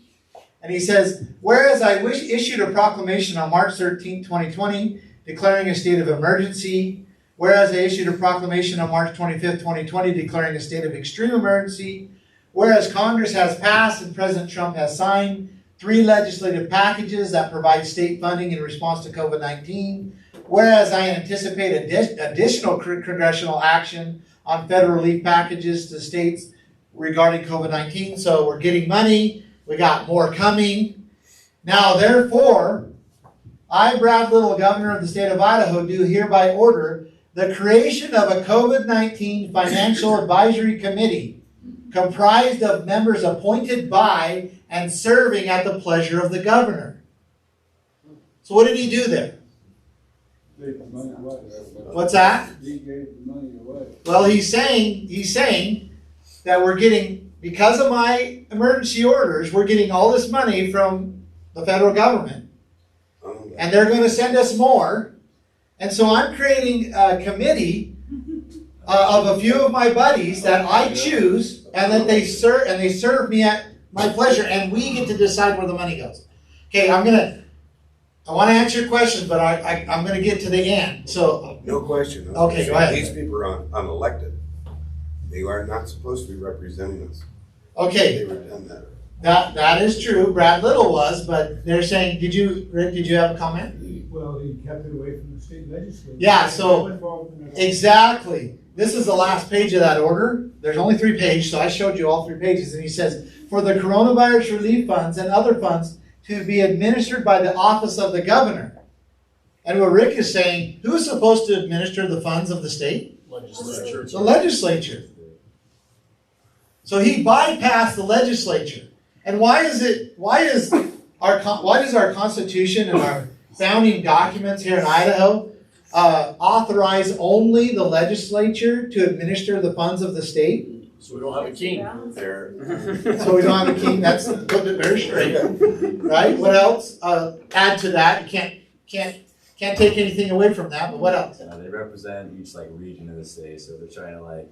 And he says, whereas I issued a proclamation on March 13, 2020, declaring a state of emergency. Whereas I issued a proclamation on March 25, 2020, declaring a state of extreme emergency. Whereas Congress has passed and President Trump has signed 3 legislative packages that provide state funding in response to COVID-19. Whereas I anticipate additional congressional action on federal relief packages to states regarding COVID-19. So we're getting money. We got more coming. Now, therefore, I, Brad Little, Governor of the state of Idaho, do hereby order the creation of a COVID-19 Financial Advisory Committee comprised of members appointed by and serving at the pleasure of the governor. So what did he do there? Gave the money away. What's that? He gave the money away. Well, he's saying that we're getting, because of my emergency orders, we're getting all this money from the federal government. And they're going to send us more. And so I'm creating a committee of a few of my buddies that I choose, and that they serve me at my pleasure, and we get to decide where the money goes. Okay, I want to answer your questions, but I'm going to get to the end. So no question. Okay, go ahead. These people are unelected. They are not supposed to be representing us. Okay. They were done that. That is true. Brad Little was, but they're saying, Rick, did you have a comment? Well, he kept it away from the state legislature. Yeah, so exactly. This is the last page of that order. There's only 3 pages, so I showed you all 3 pages. And he says, for the coronavirus relief funds and other funds to be administered by the office of the governor. And what Rick is saying, who is supposed to administer the funds of the state? Legislature. The legislature. So he bypassed the legislature. And why does our Constitution and our founding documents here in Idaho authorize only the legislature to administer the funds of the state? So we don't have a king. There. So we don't have a king. That's put it very straight, right? What else? Add to that. You can't take anything away from that. But what else? They represent each region of the state, so they're trying to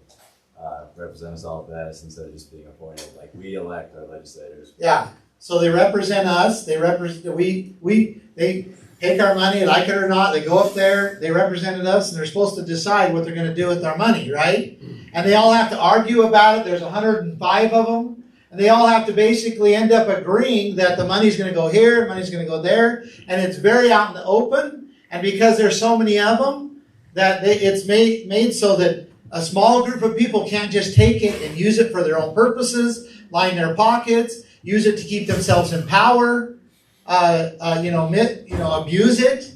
represent us all best instead of just being appointed. We elect our legislators. Yeah. So they represent us. They take our money, like it or not. They go up there. They represented us, and they're supposed to decide what they're going to do with our money, right? And they all have to argue about it. There's 105 of them, and they all have to basically end up agreeing that the money's going to go here, money's going to go there, and it's very out in the open. And because there's so many of them, that it's made so that a small group of people can't just take it and use it for their own purposes, line their pockets, use it to keep themselves in power, abuse it.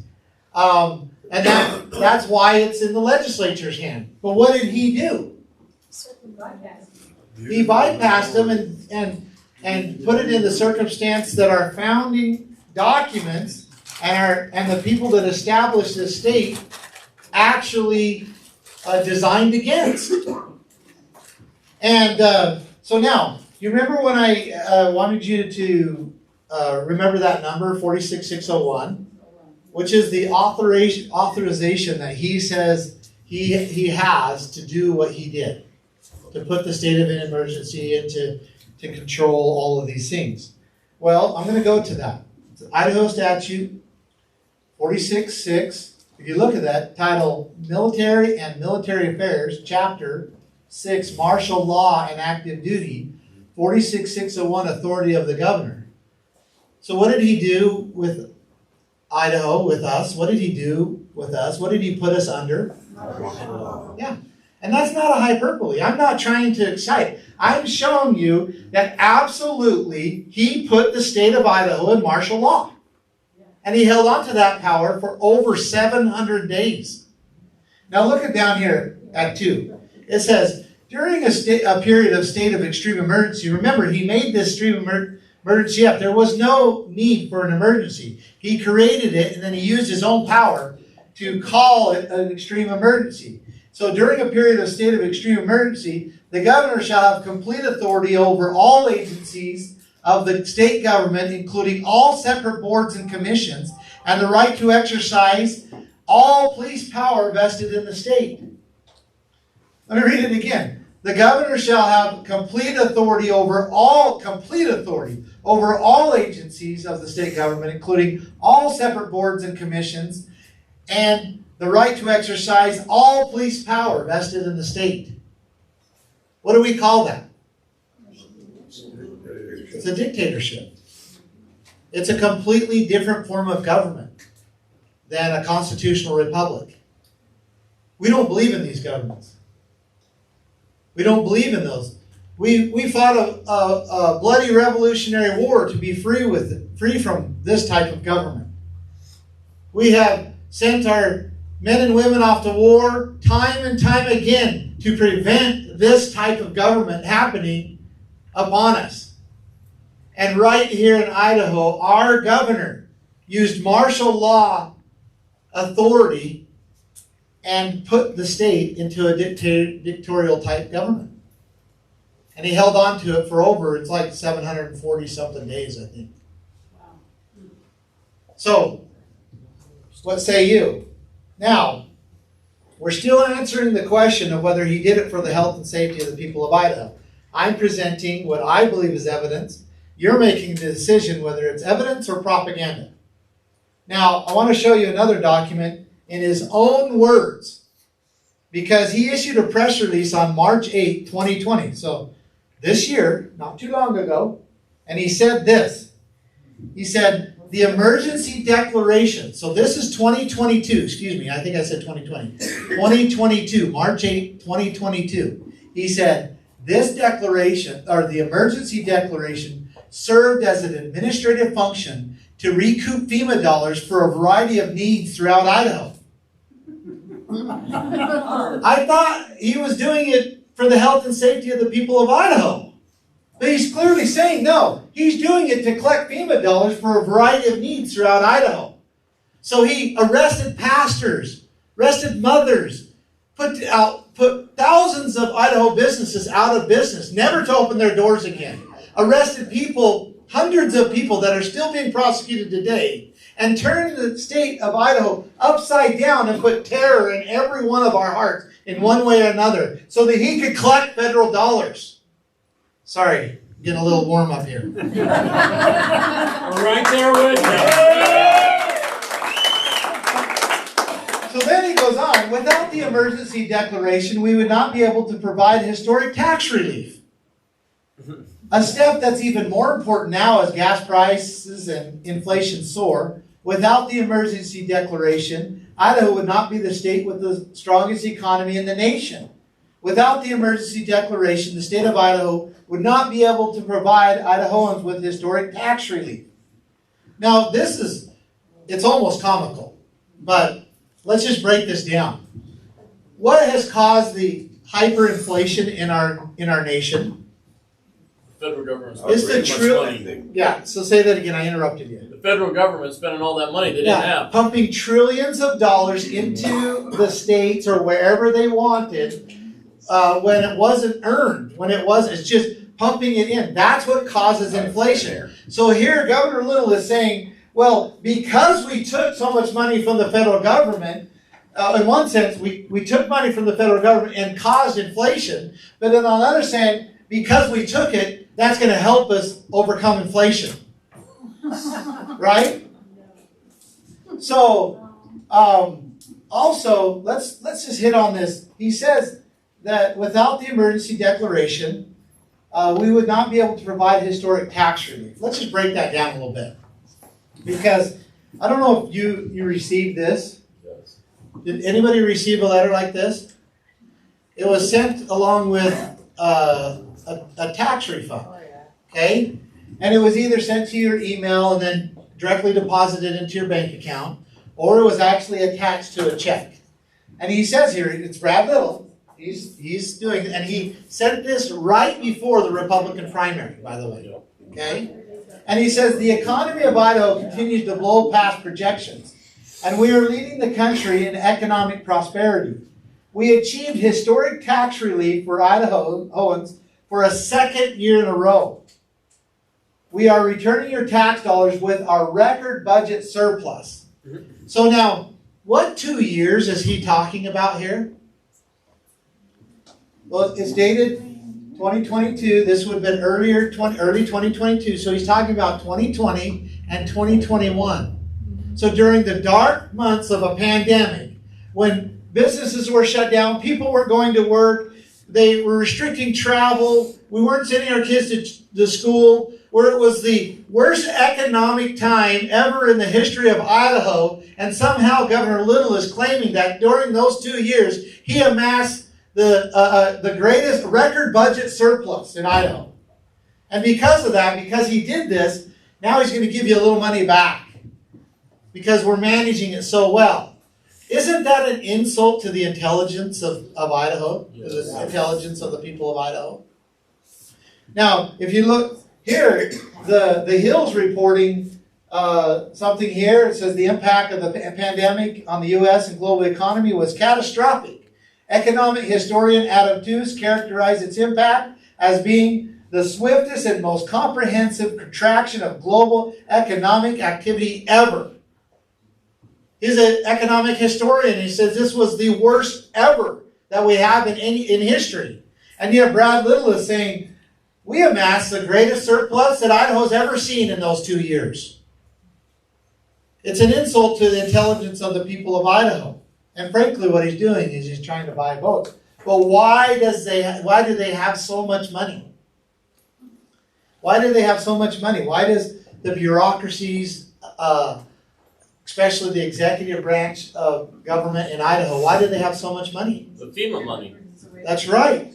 And that's why it's in the legislature's hand. But what did he do? He bypassed them and put it in the circumstance that our founding documents and the people that established this state actually designed against. And so now, you remember when I wanted you to remember that number, 46601, which is the authorization that he says he has to do what he did, to put the state of an emergency and to control all of these things. Well, I'm going to go to that. It's Idaho Statute 466. If you look at that, title Military and Military Affairs, Chapter 6, Martial Law and Active Duty, 46601, Authority of the Governor. So what did he do with Idaho, with us? What did he do with us? What did he put us under? Yeah. And that's not a hyperbole. I'm not trying to excite. I'm showing you that absolutely he put the state of Idaho in martial law. And he held on to that power for over 700 days. Now look at down here at 2. It says, during a period of state of extreme emergency, remember he made this Emergency F. There was no need for an emergency. He created it, and then he used his own power to call it an extreme emergency. So during a period of state of extreme emergency, the governor shall have complete authority over all agencies of the state government, including all separate boards and commissions, and the right to exercise all police power vested in the state. Let me read it again. The governor shall have complete authority over all agencies of the state government, including all separate boards and commissions, and the right to exercise all police power vested in the state. What do we call that? It's a dictatorship. It's a completely different form of government than a constitutional republic. We don't believe in these governments. We don't believe in those. We fought a bloody revolutionary war to be free from this type of government. We have sent our men and women off to war time and time again to prevent this type of government happening upon us. And right here in Idaho, our governor used martial law authority and put the state into a dictatorial type government. And he held on to it for over, it's like 740 something days, I think. So, what say you? Now, we're still answering the question of whether he did it for the health and safety of the people of Idaho. I'm presenting what I believe is evidence. You're making the decision whether it's evidence or propaganda. Now, I want to show you another document in his own words, because he issued a press release on March 8, 2020. So this year, not too long ago, and he said this. He said, the emergency declaration, so this is 2022, excuse me, I think I said 2020. 2022, March 8, 2022. He said, this declaration, or the emergency declaration, served as an administrative function to recoup FEMA dollars for a variety of needs throughout Idaho. I thought he was doing it for the health and safety of the people of Idaho. But he's clearly saying, no, he's doing it to collect FEMA dollars for a variety of needs throughout Idaho. So he arrested pastors, arrested mothers, put thousands of Idaho businesses out of business, never to open their doors again. Arrested people, hundreds of people that are still being prosecuted today, and turned the state of Idaho upside down and put terror in every one of our hearts in one way or another so that he could collect federal dollars. Sorry, getting a little warm up here. We're right there with you. So then he goes on, without the emergency declaration, we would not be able to provide historic tax relief. A step that's even more important now as gas prices and inflation soar. Without the emergency declaration, Idaho would not be the state with the strongest economy in the nation. Without the emergency declaration, the state of Idaho would not be able to provide Idahoans with historic tax relief. Now, it's almost comical, but let's just break this down. What has caused the hyperinflation in our nation? Federal government's It's the money. Yeah, so say that again, I interrupted you. The federal government spending all that money they didn't have. Pumping trillions of dollars into the states or wherever they wanted when it wasn't earned, it's just pumping it in. That's what causes inflation. So here Governor Little is saying, well, because we took so much money from the federal government, in one sense, we took money from the federal government and caused inflation, but then on the other hand, because we took it, that's going to help us overcome inflation. Right? So, also, let's just hit on this. He says that without the emergency declaration, we would not be able to provide historic tax relief. Let's just break that down a little bit. Because I don't know if you received this. Yes. Did anybody receive a letter like this? It was sent along with a tax refund. Okay? And it was either sent to your email and then directly deposited into your bank account, or it was actually attached to a check. And he says here, it's Brad Little. He's doing it, and he sent this right before the Republican primary, by the way. Okay? And he says, the economy of Idaho continues to blow past projections, and we are leading the country in economic prosperity. We achieved historic tax relief for Idahoans for a second year in a row. We are returning your tax dollars with our record budget surplus. So now, what 2 years is he talking about here? Well, it's dated 2022. This would have been early 2022. So he's talking about 2020 and 2021. So during the dark months of a pandemic, when businesses were shut down, people weren't going to work, they were restricting travel, we weren't sending our kids to school, where it was the worst economic time ever in the history of Idaho, and somehow Governor Little is claiming that during those 2 years, he amassed the greatest record budget surplus in Idaho. And because of that, because he did this, now he's going to give you a little money back because we're managing it so well. Isn't that an insult to the intelligence of Idaho? Yes. To the intelligence of the people of Idaho? Now, if you look here, the Hill's reporting something here. It says the impact of the pandemic on the U.S. and global economy was catastrophic. Economic historian Adam Tooze characterized its impact as being the swiftest and most comprehensive contraction of global economic activity ever. He's an economic historian. He says this was the worst ever that we have in history. And yet Brad Little is saying, we amassed the greatest surplus that Idaho's ever seen in those 2 years. It's an insult to the intelligence of the people of Idaho. And frankly, what he's doing is he's trying to buy votes. But why do they have so much money? Why do they have so much money? Why does the bureaucracies, especially the executive branch of government in Idaho, why do they have so much money? The FEMA money. That's right.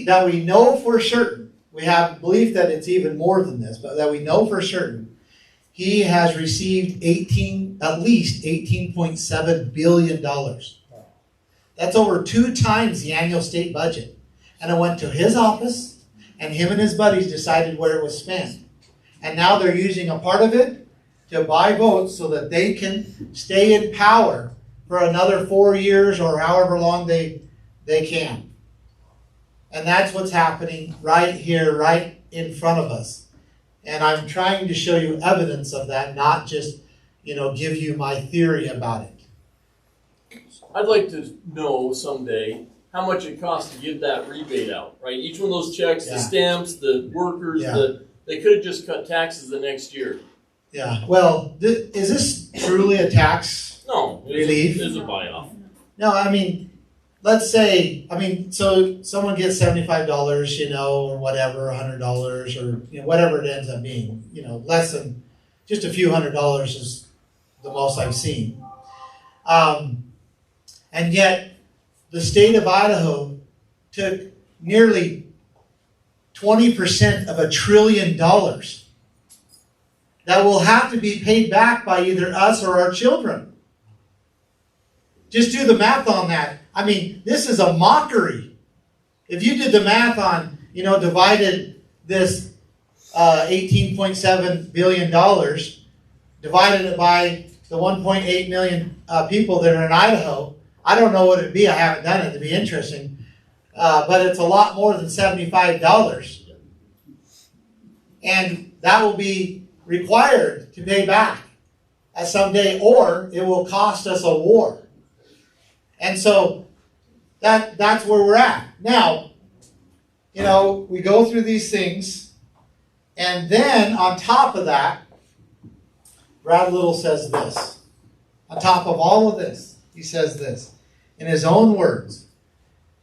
That we know for certain, we have belief that it's even more than this, but that we know for certain, he has received at least $18.7 billion. That's over 2 times the annual state budget. And it went to his office, and him and his buddies decided where it was spent. And now they're using a part of it to buy votes so that they can stay in power for another 4 years or however long they can. And that's what's happening right here, right in front of us. And I'm trying to show you evidence of that, not just, give you my theory about it. I'd like to know someday how much it costs to give that rebate out, right? Each one of those checks, the stamps, the workers, they could have just cut taxes the next year. Yeah, well, is this truly a tax relief? It is a buy-off. No, let's say, so someone gets $75, or whatever, $100, or whatever it ends up being, less than just a few $100s is the most I've seen. And yet, the state of Idaho took nearly 20% of $1 trillion that will have to be paid back by either us or our children. Just do the math on that. This is a mockery. If you did the math on, divided this $18.7 billion, divided it by the 1.8 million people that are in Idaho, I don't know what it'd be. I haven't done it. It'd be interesting. But it's a lot more than $75. And that will be required to pay back at some day, or it will cost us a war. And so that's where we're at. Now, we go through these things, and then on top of that, Brad Little says this. On top of all of this, he says this. In his own words,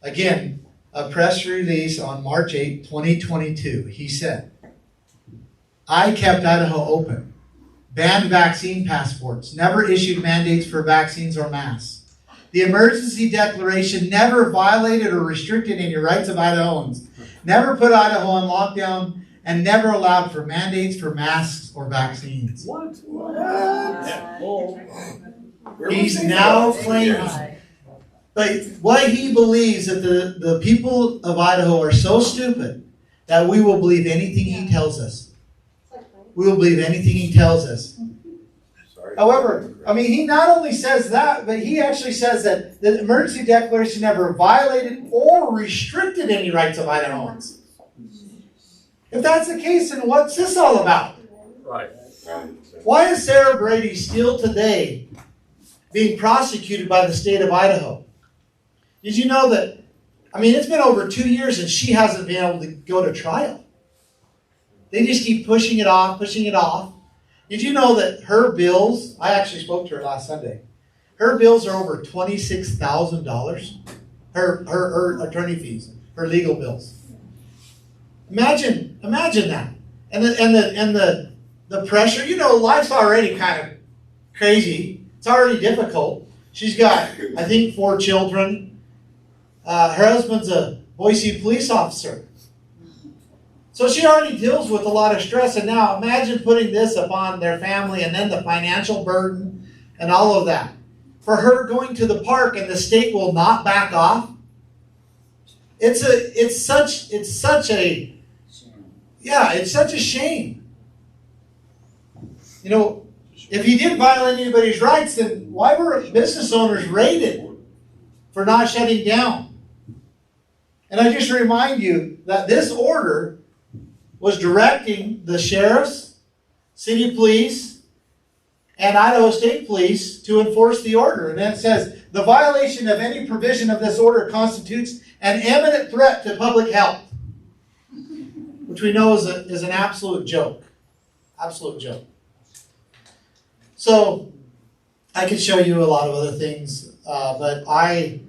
again, a press release on March 8, 2022, he said, I kept Idaho open, banned vaccine passports, never issued mandates for vaccines or masks. The emergency declaration never violated or restricted any rights of Idahoans, never put Idaho on lockdown, and never allowed for mandates for masks or vaccines. What? He's now claiming, but what he believes that the people of Idaho are so stupid that we will believe anything he tells us. We will believe anything he tells us. Sorry. However, I mean, he not only says that, but he actually says that the emergency declaration never violated or restricted any rights of Idahoans. If that's the case, then what's this all about? Right. Why is Sarah Brady still today being prosecuted by the state of Idaho? Did you know that, I mean, it's been over 2 years and she hasn't been able to go to trial. They just keep pushing it off, pushing it off. Did you know that her bills, I actually spoke to her last Sunday, her bills are over $26,000? Her attorney fees, her legal bills. Imagine that. And the pressure, you know, life's already kind of crazy. It's already difficult. She's got, I think, 4 children. Her husband's a Boise police officer. So she already deals with a lot of stress, and now imagine putting this upon their family and then the financial burden and all of that. For her going to the park and the state will not back off. It's such a shame. You know, if he didn't violate anybody's rights, then why were business owners raided for not shutting down? And I just remind you that this order was directing the sheriffs, city police, and Idaho State Police to enforce the order. And then it says, the violation of any provision of this order constitutes an imminent threat to public health, which we know is an absolute joke. Absolute joke. So, I could show you a lot of other things, but I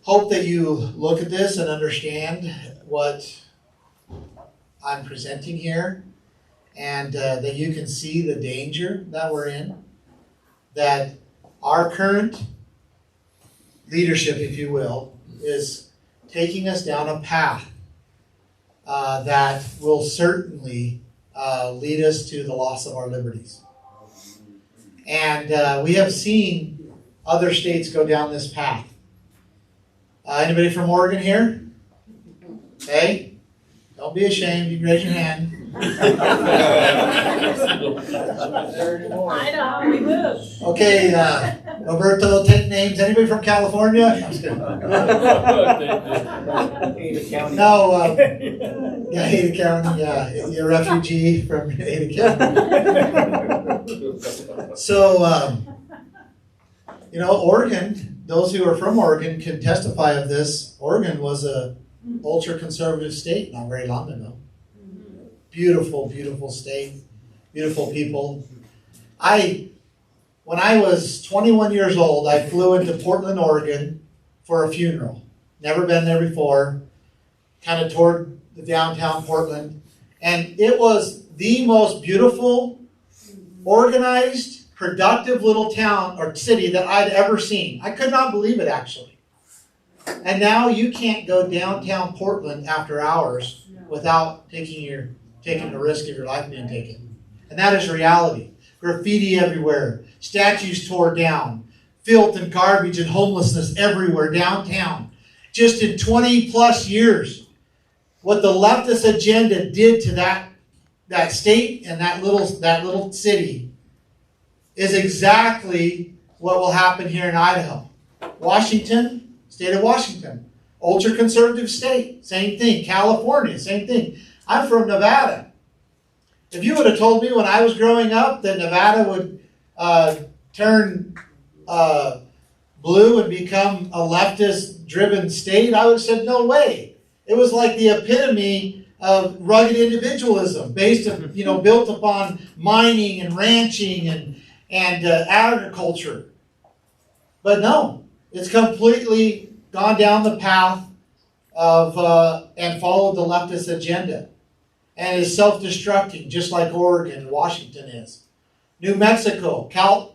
hope that you look at this and understand what I'm presenting here, and that you can see the danger that we're in, that our current leadership, if you will, is taking us down a path that will certainly lead us to the loss of our liberties. And we have seen other states go down this path. Anybody from Oregon here? Okay. Don't be ashamed. You can raise your hand. I know, we will. Okay, Roberto, take names. Anybody from California? I'm just kidding. No, yeah, Ada County. Yeah, you're a refugee from Ada County. So, you know, Oregon, those who are from Oregon can testify of this. Oregon was a ultra-conservative state not very long ago. Beautiful, beautiful state. Beautiful people. When I was 21 years old, I flew into Portland, Oregon for a funeral. Never been there before. Kind of toured the downtown Portland. And it was the most beautiful, organized, productive little town or city that I'd ever seen. I could not believe it, actually. And now you can't go downtown Portland after hours without taking the risk of your life being taken. And that is reality. Graffiti everywhere. Statues tore down. Filth and garbage and homelessness everywhere downtown. Just in 20 plus years. What the leftist agenda did to that state and that little city is exactly what will happen here in Idaho. Washington, state of Washington, ultra-conservative state, same thing. California, same thing. I'm from Nevada. If you would have told me when I was growing up that Nevada would turn blue and become a leftist-driven state, I would have said, no way. It was like the epitome of rugged individualism, built upon mining and ranching and agriculture. But no, it's completely gone down the path of and followed the leftist agenda, and is self-destructing, just like Oregon and Washington is. New Mexico,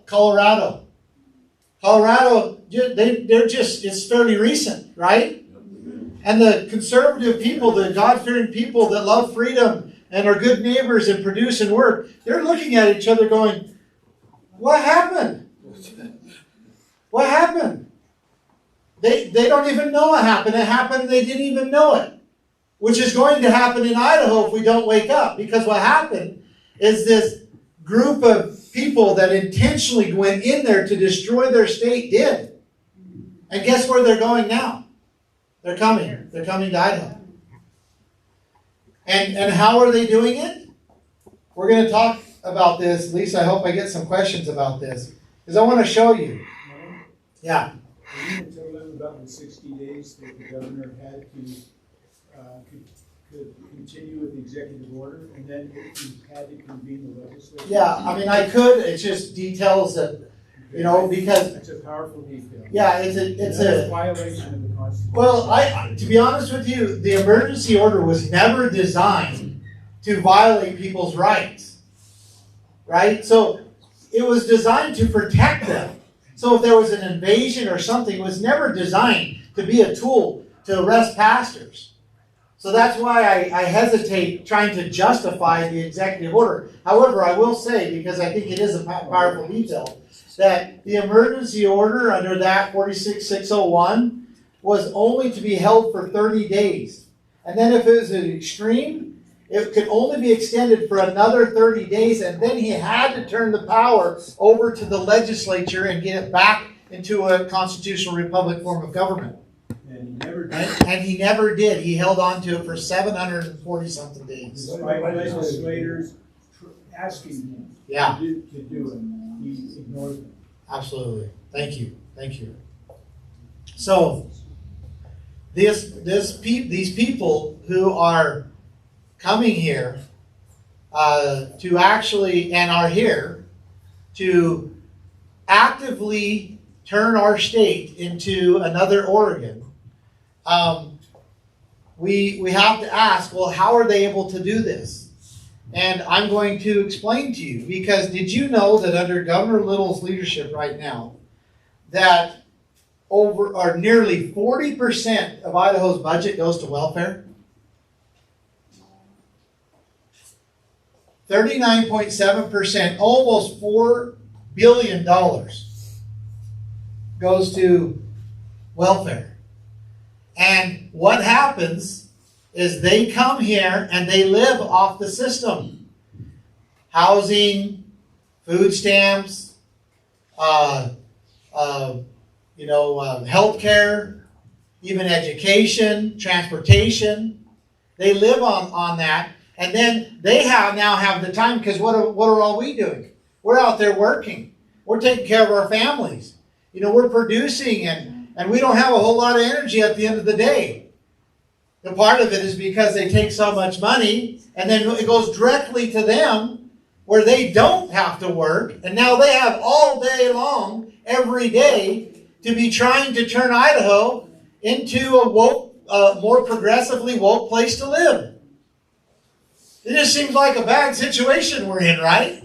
Colorado. Colorado, it's fairly recent, right? And the conservative people, the God-fearing people that love freedom and are good neighbors and produce and work, they're looking at each other going, what happened? What happened? They don't even know what happened. It happened and they didn't even know it. which is going to happen in Idaho if we don't wake up. Because what happened is this group of people that intentionally went in there to destroy their state did. And guess where they're going now? They're coming. They're coming to Idaho. And how are they doing it? We're going to talk about this. At least I hope I get some questions about this. Because I want to show you. Yeah. Are you going to tell them about the 60 days that the governor had to could continue with the executive order, and then if he had to convene the legislature? Yeah, I mean, I could. It's just details that, you know, because it's a powerful detail. Yeah, it's a violation of the Constitution. Well, to be honest with you, the emergency order was never designed to violate people's rights, right? So it was designed to protect them. So if there was an invasion or something, it was never designed to be a tool to arrest pastors. So that's why I hesitate trying to justify the executive order. However, I will say, because I think it is a powerful detail, that the emergency order under that 46601 was only to be held for 30 days. And then if it was an extreme, it could only be extended for another 30 days, and then he had to turn the power over to the legislature and get it back into a constitutional republic form of government. And he never did. And he never did. He held on to it for 740-something days. Despite legislators asking him to do it, he ignored them. Absolutely. Thank you. Thank you. So, these people who are coming here to actually, and are here, to actively turn our state into another Oregon, we have to ask, well, how are they able to do this? And I'm going to explain to you, because did you know that under Governor Little's leadership right now, that nearly 40% of Idaho's budget goes to welfare? 39.7%, almost $4 billion goes to welfare. And what happens is they come here and they live off the system. Housing, food stamps, healthcare, even education, transportation. They live on that. And then they now have the time, because what are all we doing? We're out there working. We're taking care of our families. We're producing, and we don't have a whole lot of energy at the end of the day. The part of it is because they take so much money, and then it goes directly to them where they don't have to work, and now they have all day long, every day, to be trying to turn Idaho into a more progressively woke place to live. It just seems like a bad situation we're in, right?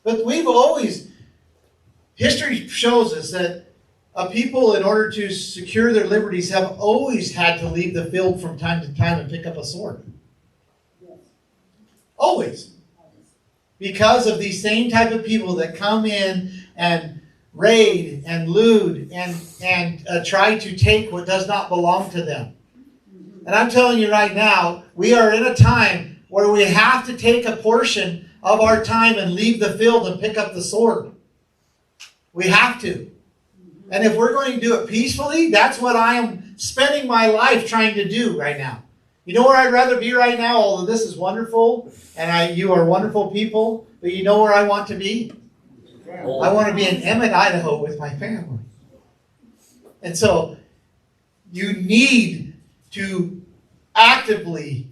But history shows us that people, in order to secure their liberties, have always had to leave the field from time to time and pick up a sword. Always. Because of these same type of people that come in and raid and loot and try to take what does not belong to them. And I'm telling you right now, we are in a time where we have to take a portion of our time and leave the field and pick up the sword. We have to. And if we're going to do it peacefully, that's what I am spending my life trying to do right now. You know where I'd rather be right now, although this is wonderful, and you are wonderful people, but you know where I want to be? I want to be in Emmett, Idaho with my family. And so, you need to actively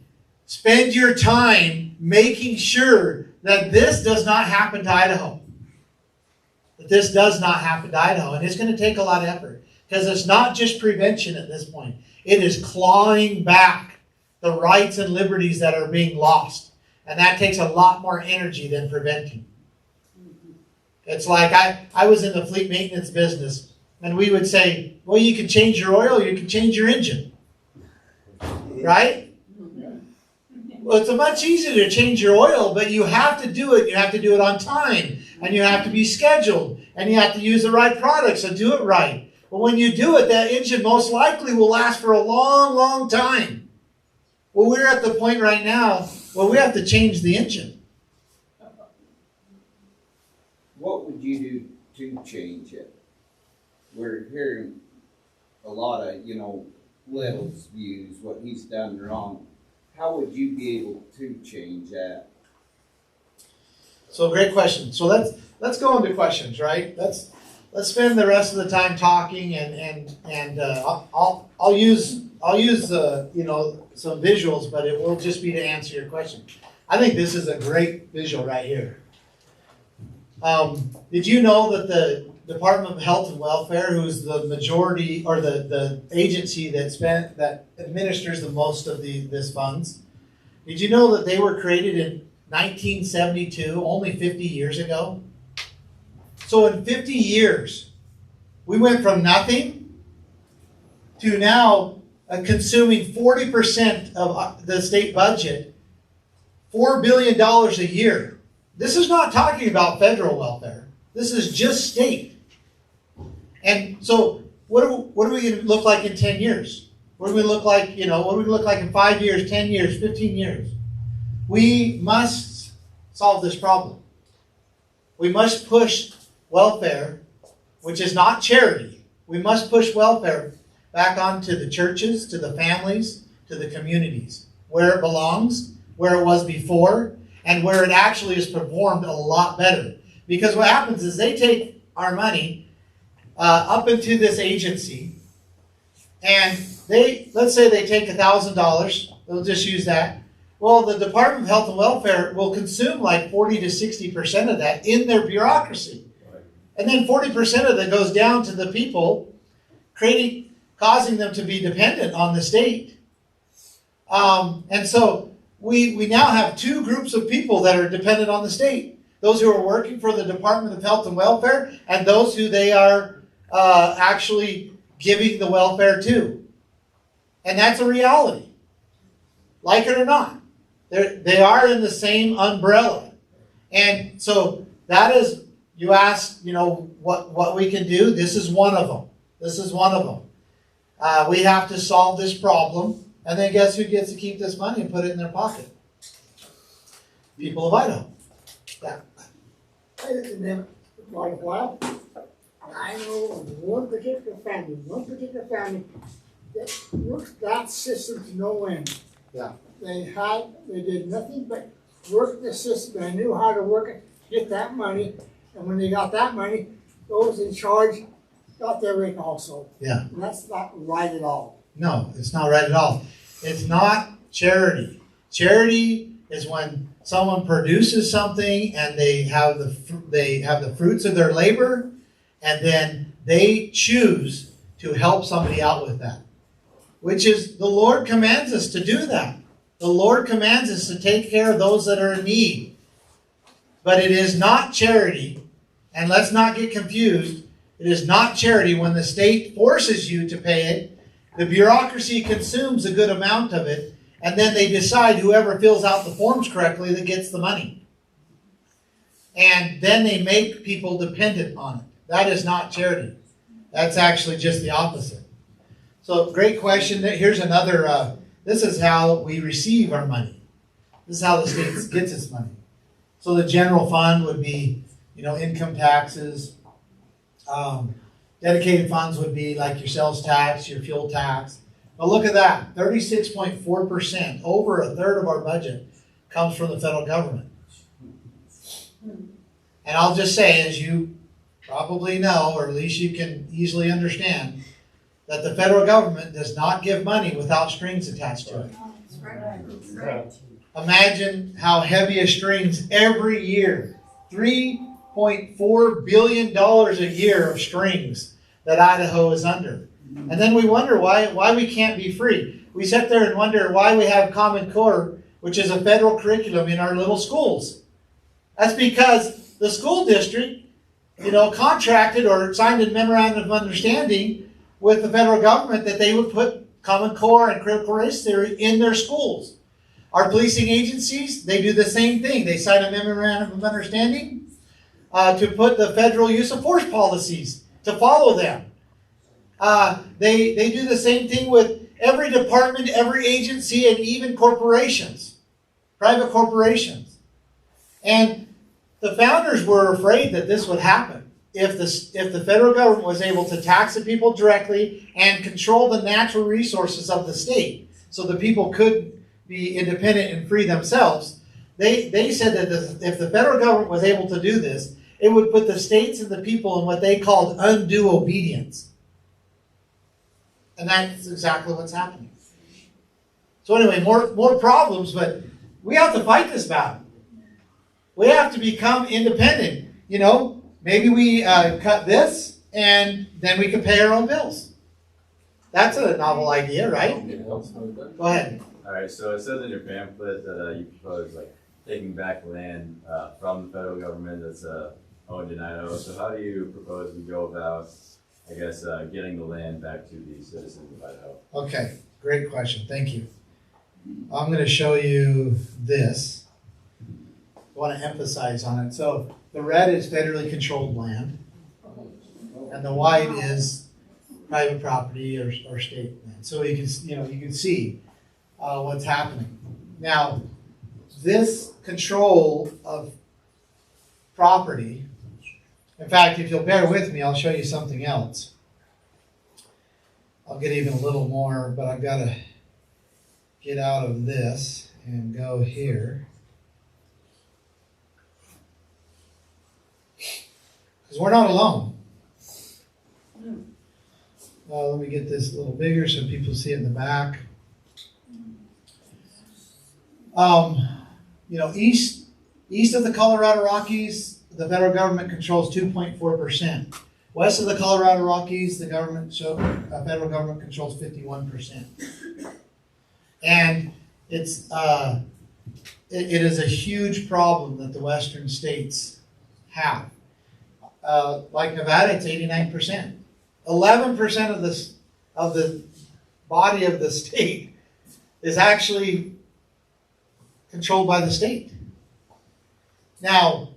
spend your time making sure that this does not happen to Idaho. That this does not happen to Idaho. And it's going to take a lot of effort. Because it's not just prevention at this point. It is clawing back the rights and liberties that are being lost. And that takes a lot more energy than preventing. It's like I was in the fleet maintenance business. And we would say, well, you can change your oil, you can change your engine. Right? Well, it's much easier to change your oil, but you have to do it. You have to do it on time. And you have to be scheduled. And you have to use the right products and do it right. But when you do it, that engine most likely will last for a long, long time. Well, we're at the point right now where we have to change the engine. What would you do to change it? We're hearing a lot of, Little's views, what he's done wrong. How would you be able to change that? So great question. So let's go into questions, right? Let's spend the rest of the time talking, and I'll use some visuals, but it will just be to answer your question. I think this is a great visual right here. Did you know that the Department of Health and Welfare, who's the majority or the agency that administers the most of this funds, did you know that they were created in 1972, only 50 years ago? So in 50 years, we went from nothing to now consuming 40% of the state budget, $4 billion a year. This is not talking about federal welfare. This is just state. And so what are we going to look like in 10 years? What do we look like, what do we look like in 5 years, 10 years, 15 years? We must solve this problem. We must push welfare, which is not charity. We must push welfare back onto the churches, to the families, to the communities, where it belongs, where it was before, and where it actually is performed a lot better. Because what happens is they take our money up into this agency, and let's say they take $1,000, they'll just use that. Well, the Department of Health and Welfare will consume like 40 to 60% of that in their bureaucracy. And then 40% of that goes down to the people, causing them to be dependent on the state. And so we now have two groups of people that are dependent on the state. Those who are working for the Department of Health and Welfare, and those who they are actually giving the welfare to. And that's a reality. Like it or not. They are in the same umbrella. And so that is, you ask, what we can do. This is one of them. This is one of them. We have to solve this problem. And then guess who gets to keep this money and put it in their pocket? People of Idaho. Yeah. Well, I know of one particular family that worked that system to no end. Yeah. They did nothing but work the system. They knew how to work it, get that money, and when they got that money, those in charge got their ring also. Yeah. And that's not right at all. No, it's not right at all. It's not charity. Charity is when someone produces something and they have the fruits of their labor, and then they choose to help somebody out with that. Which is, the Lord commands us to do that. The Lord commands us to take care of those that are in need. But it is not charity, and let's not get confused. It is not charity when the state forces you to pay it. The bureaucracy consumes a good amount of it, and then they decide whoever fills out the forms correctly that gets the money. And then they make people dependent on it. That is not charity. That's actually just the opposite. So, great question. Here's another, this is how we receive our money. This is how the state gets its money. So the general fund would be, income taxes. Dedicated funds would be like your sales tax, your fuel tax. But look at that, 36.4%, over a third of our budget comes from the federal government. And I'll just say, as you probably know, or at least you can easily understand, that the federal government does not give money without strings attached to it. That's right. Imagine how heavy a strings every year. $3.4 billion a year of strings that Idaho is under. And then we wonder why we can't be free. We sit there and wonder why we have Common Core, which is a federal curriculum in our little schools. That's because the school district, contracted or signed a memorandum of understanding with the federal government that they would put Common Core and critical race theory in their schools. Our policing agencies, they do the same thing. They sign a memorandum of understanding to put the federal use of force policies, to follow them. They do the same thing with every department, every agency, and even corporations, private corporations. And the founders were afraid that this would happen if the federal government was able to tax the people directly and control the natural resources of the state so the people could be independent and free themselves. They said that if the federal government was able to do this, it would put the states and the people in what they called undue obedience. And that's exactly what's happening. So anyway, more problems, but we have to fight this battle. We have to become independent. You know, maybe we cut this and then we can pay our own bills. That's a novel idea, right? Go ahead. All right, so it says in your pamphlet that you propose like taking back land from the federal government that's owned in Idaho. So how do you propose we go about, I guess, getting the land back to the citizens of Idaho? Okay, great question. Thank you. I'm going to show you this. I want to emphasize on it. So the red is federally controlled land, and the white is private property or state land. So you can see what's happening. Now, this control of property. In fact, if you'll bear with me, I'll show you something else. I'll get even a little more, but I've got to get out of this and go here. Because we're not alone. Let me get this a little bigger so people see it in the back. East of the Colorado Rockies, the federal government controls 2.4%. West of the Colorado Rockies, the federal government controls 51%. And it is a huge problem that the western states have. Like Nevada, it's 89%. 11% of the body of the state is actually controlled by the state. Now,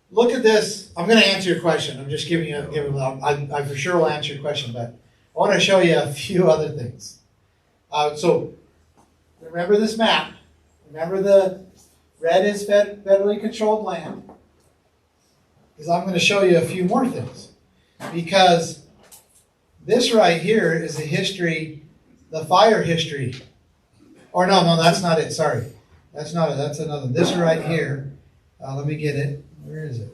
look at this. I'm going to answer your question. I'm just giving you. I for sure will answer your question, but I want to show you a few other things. So, remember this map. Remember the red is federally controlled land. Because I'm going to show you a few more things. Because this right here is the history, the fire history. Or no, that's not it. Sorry. That's not it. That's another. This right here. Let me get it. Where is it?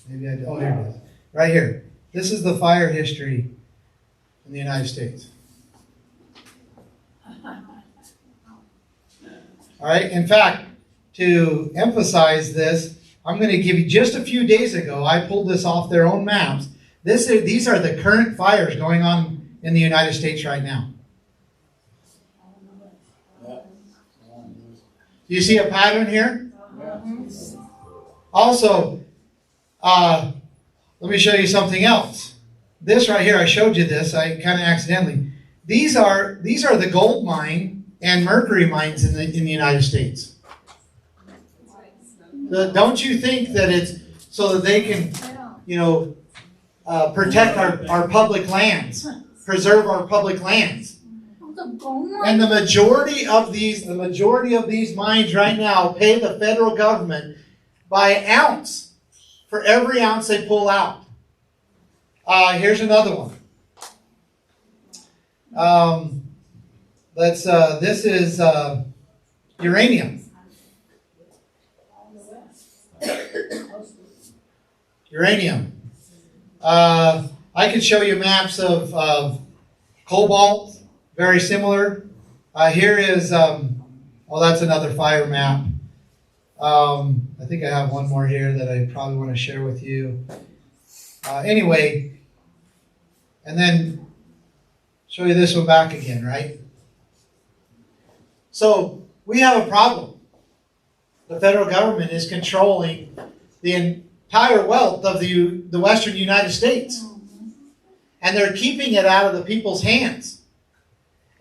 Maybe I did. Oh, here it is. Right here. This is the fire history in the United States. All right. In fact, to emphasize this, I'm going to give you just a few days ago, I pulled this off their own maps. These are the current fires going on in the United States right now. Do you see a pattern here? Also, let me show you something else. This right here, I showed you this, I kind of accidentally. These are the gold mine and mercury mines in the United States. Don't you think that it's so that they can, protect our public lands, preserve our public lands? And the majority of these mines right now pay the federal government by an ounce for every ounce they pull out. Here's another one. This is uranium. Uranium. I could show you maps of cobalt, very similar. Here is, that's another fire map. I think I have one more here that I probably want to share with you. Anyway, and then show you this one back again, right? So we have a problem. The federal government is controlling the entire wealth of the western United States. And they're keeping it out of the people's hands.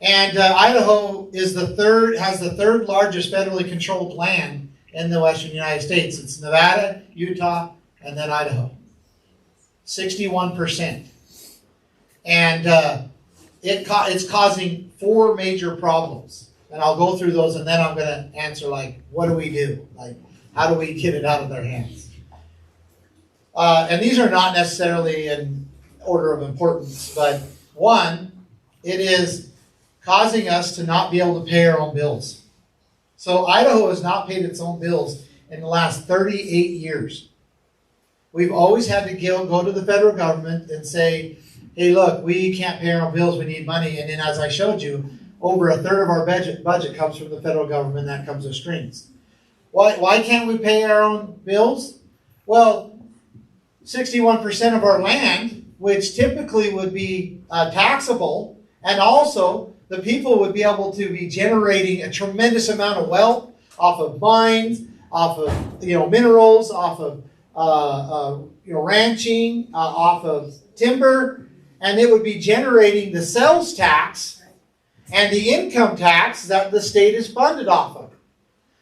And Idaho has the third largest federally controlled land in the western United States. It's Nevada, Utah, and then Idaho. 61%. And it's causing 4 major problems. And I'll go through those, and then I'm going to answer, like, what do we do? Like, how do we get it out of their hands? And these are not necessarily in order of importance, but one, it is causing us to not be able to pay our own bills. So Idaho has not paid its own bills in the last 38 years. We've always had to go to the federal government and say, hey, look, we can't pay our own bills, we need money. And then, as I showed you, over a third of our budget comes from the federal government, that comes with strings. Why can't we pay our own bills? Well, 61% of our land, which typically would be taxable, and also the people would be able to be generating a tremendous amount of wealth off of mines, off of minerals, off of ranching, off of timber, and it would be generating the sales tax and the income tax that the state is funded off of.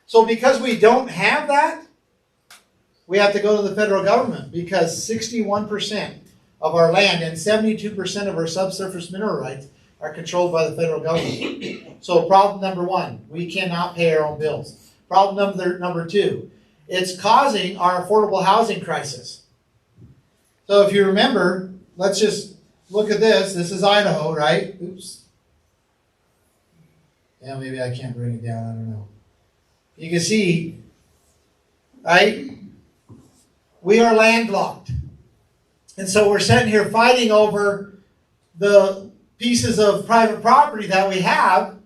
So because we don't have that, we have to go to the federal government, because 61% of our land and 72% of our subsurface mineral rights are controlled by the federal government. So problem number 1, we cannot pay our own bills. Problem number 2, it's causing our affordable housing crisis. So if you remember, let's just look at this. This is Idaho, right? Oops. Yeah, maybe I can't bring it down. I don't know. You can see, right? We are landlocked. And so we're sitting here fighting over the pieces of private property that we have,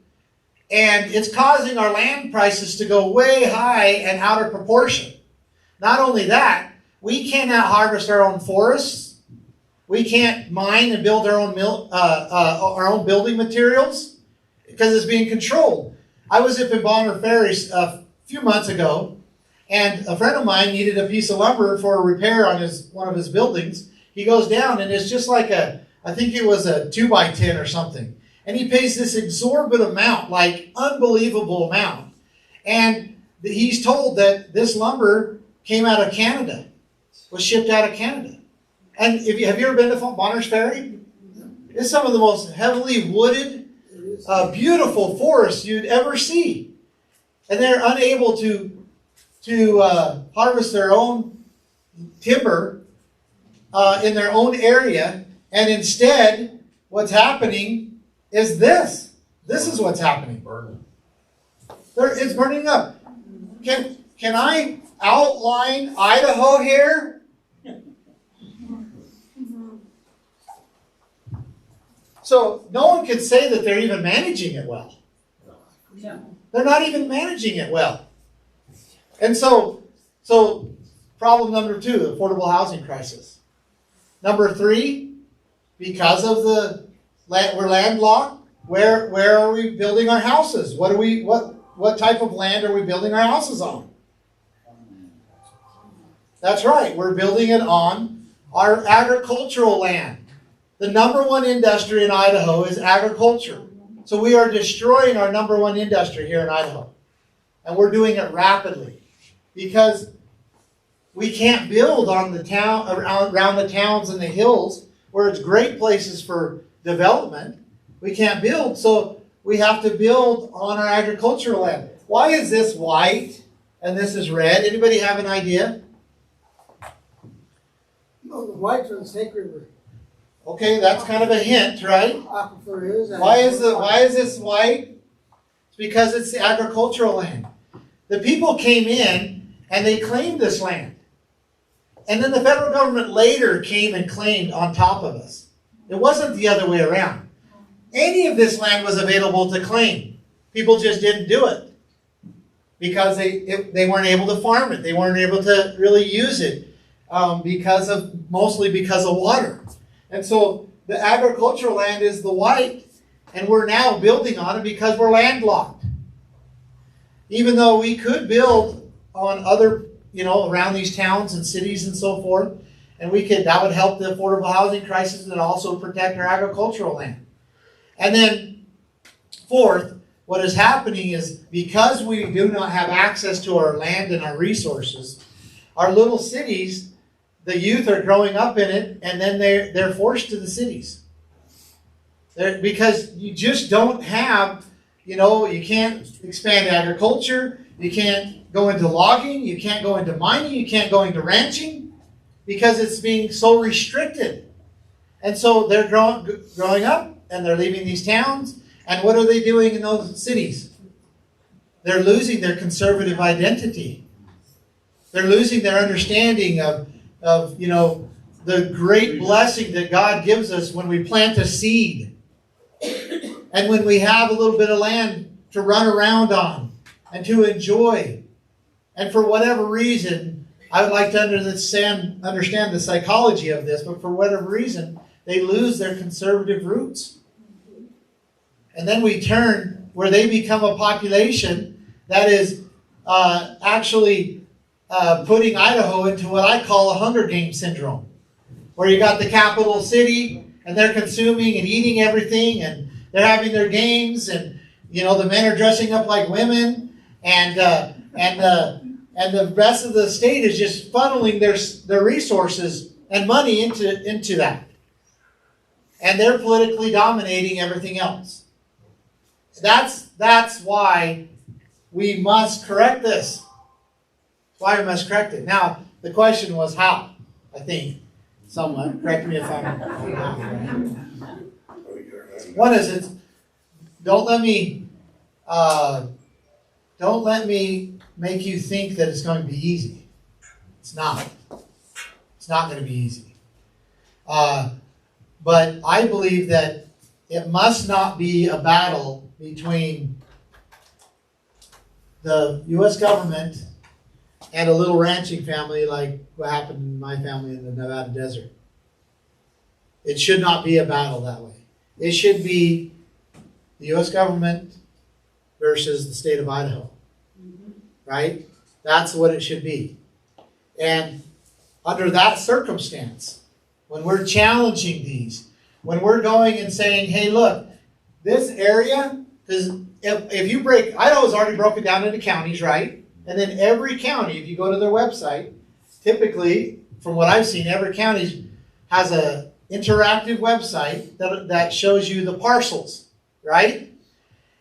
and it's causing our land prices to go way high and out of proportion. Not only that, we cannot harvest our own forests. We can't mine and build our own building materials because it's being controlled. I was up in Bonner Ferries a few months ago, and a friend of mine needed a piece of lumber for a repair on one of his buildings. He goes down, and it's just like I think it was a 2x10 or something. And he pays this exorbitant amount, like unbelievable amount. And he's told that this lumber came out of Canada, was shipped out of Canada. And have you ever been to Bonner's Ferry? It's some of the most heavily wooded, beautiful forests you'd ever see. And they're unable to harvest their own timber in their own area. And instead, what's happening is this. This is what's happening. It's burning up. Can I outline Idaho here? So no one could say that they're even managing it well. They're not even managing it well. And so problem number 2, affordable housing crisis. Number 3, because of we're landlocked, where are we building our houses? What type of land are we building our houses on? That's right, we're building it on our agricultural land. The number 1 industry in Idaho is agriculture. So we are destroying our number 1 industry here in Idaho. And we're doing it rapidly because we can't build on the town, around the towns and the hills where it's great places for development. We can't build, so we have to build on our agricultural land. Why is this white and this is red? Anybody have an idea? No, the white's from the Snake River. Okay, that's kind of a hint, right? Aquifer is. Why is this white? It's because it's the agricultural land. The people came in and they claimed this land. And then the federal government later came and claimed on top of us. It wasn't the other way around. Any of this land was available to claim. People just didn't do it because they weren't able to farm it. They weren't able to really use it mostly because of water. And so the agricultural land is the white, and we're now building on it because we're landlocked. Even though we could build on other, around these towns and cities and so forth, and that would help the affordable housing crisis and also protect our agricultural land. And then, 4th, what is happening is because we do not have access to our land and our resources, our little cities the youth are growing up in it, and then they're forced to the cities. Because you just don't have, you can't expand agriculture, you can't go into logging, you can't go into mining, you can't go into ranching, because it's being so restricted. And so they're growing up, and they're leaving these towns, and what are they doing in those cities? They're losing their conservative identity. They're losing their understanding of the great blessing that God gives us when we plant a seed. And when we have a little bit of land to run around on and to enjoy. And for whatever reason, I would like to understand the psychology of this, but for whatever reason, they lose their conservative roots. And then we turn where they become a population that is actually putting Idaho into what I call a Hunger Games syndrome. Where you got the capital city, and they're consuming and eating everything, and they're having their games, and the men are dressing up like women, and the rest of the state is just funneling their resources and money into that, and they're politically dominating everything else. That's why we must correct this. That's why we must correct it. Now the question was how. I think someone correct me if I'm wrong. One is it. Don't let me make you think that it's going to be easy. It's not. It's not going to be easy. But I believe that it must not be a battle between the U.S. government and a little ranching family like what happened in my family in the Nevada desert. It should not be a battle that way. It should be the U.S. government versus the state of Idaho. Right? That's what it should be. And under that circumstance, when we're challenging these, when we're going and saying, hey, look, this area, because if you break, Idaho's already broken down into counties, right? And then every county, if you go to their website, typically, from what I've seen, every county has an interactive website that shows you the parcels, right?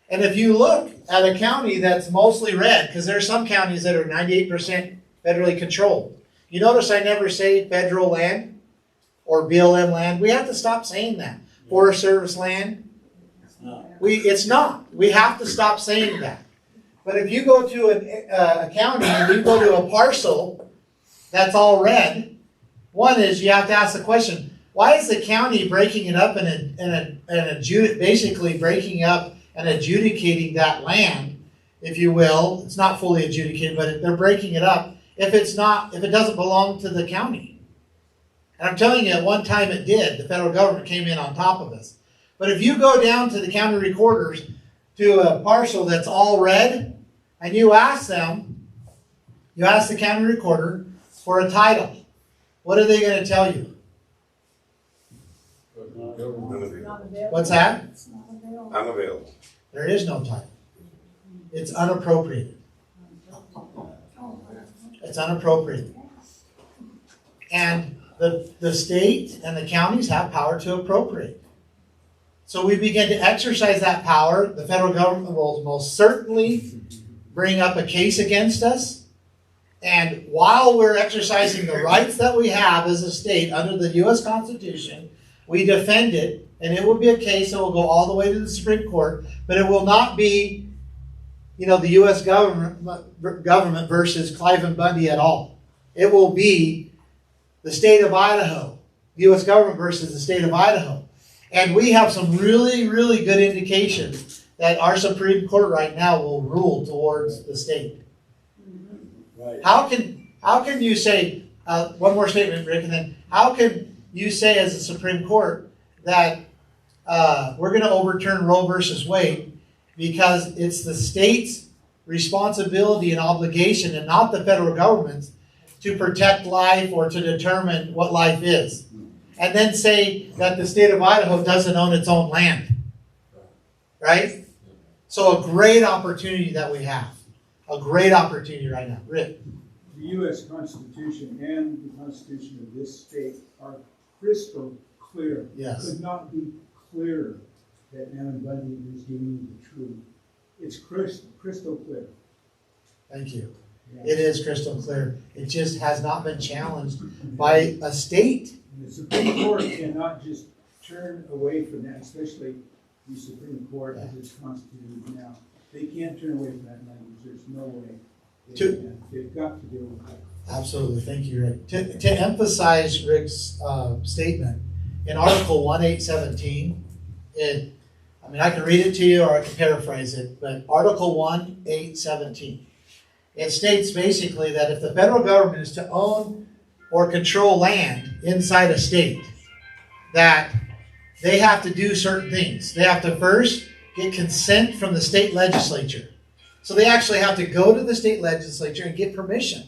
And if you look at a county that's mostly red, because there are some counties that are 98% federally controlled. You notice I never say federal land or BLM land. We have to stop saying that. Forest Service land. It's not. We have to stop saying that. But if you go to a county and you go to a parcel that's all red, one is you have to ask the question, why is the county breaking it up basically breaking up and adjudicating that land, if you will? It's not fully adjudicated, but they're breaking it up if it doesn't belong to the county. And I'm telling you, at one time it did. The federal government came in on top of us. But if you go down to the county recorders to a parcel that's all red, and you ask the county recorder for a title, what are they going to tell you? What's that? Unavailable. There is no title. It's unappropriated. It's unappropriated. And the state and the counties have power to appropriate. So we begin to exercise that power. The federal government will most certainly bring up a case against us. And while we're exercising the rights that we have as a state under the U.S. Constitution, we defend it, and it will be a case that will go all the way to the Supreme Court, but it will not be, the U.S. government versus Clive and Bundy at all. It will be the state of Idaho, the U.S. government versus the state of Idaho. And we have some really, really good indications that our Supreme Court right now will rule towards the state. Right. How can you say, one more statement, Rick, and then how can you say as a Supreme Court that we're going to overturn Roe versus Wade because it's the state's responsibility and obligation and not the federal government's to protect life or to determine what life is? And then say that the state of Idaho doesn't own its own land. Right? So a great opportunity that we have. A great opportunity right now. Rick? the US Constitution and the Constitution of this state are crystal clear. Yes. Could not be clearer that Alan Bundy is giving you the truth. It's crystal clear. Thank you. It is crystal clear. It just has not been challenged by a state. And the Supreme Court cannot just turn away from that, especially the Supreme Court as it's constituted now. They can't turn away from that language. There's no way. They've got to deal with that. Absolutely. Thank you, Rick. To emphasize Rick's statement, in Article 1817, I can read it to you or I can paraphrase it, but Article 1817, it states basically that if the federal government is to own or control land inside a state, that they have to do certain things. They have to first get consent from the state legislature. So they actually have to go to the state legislature and get permission.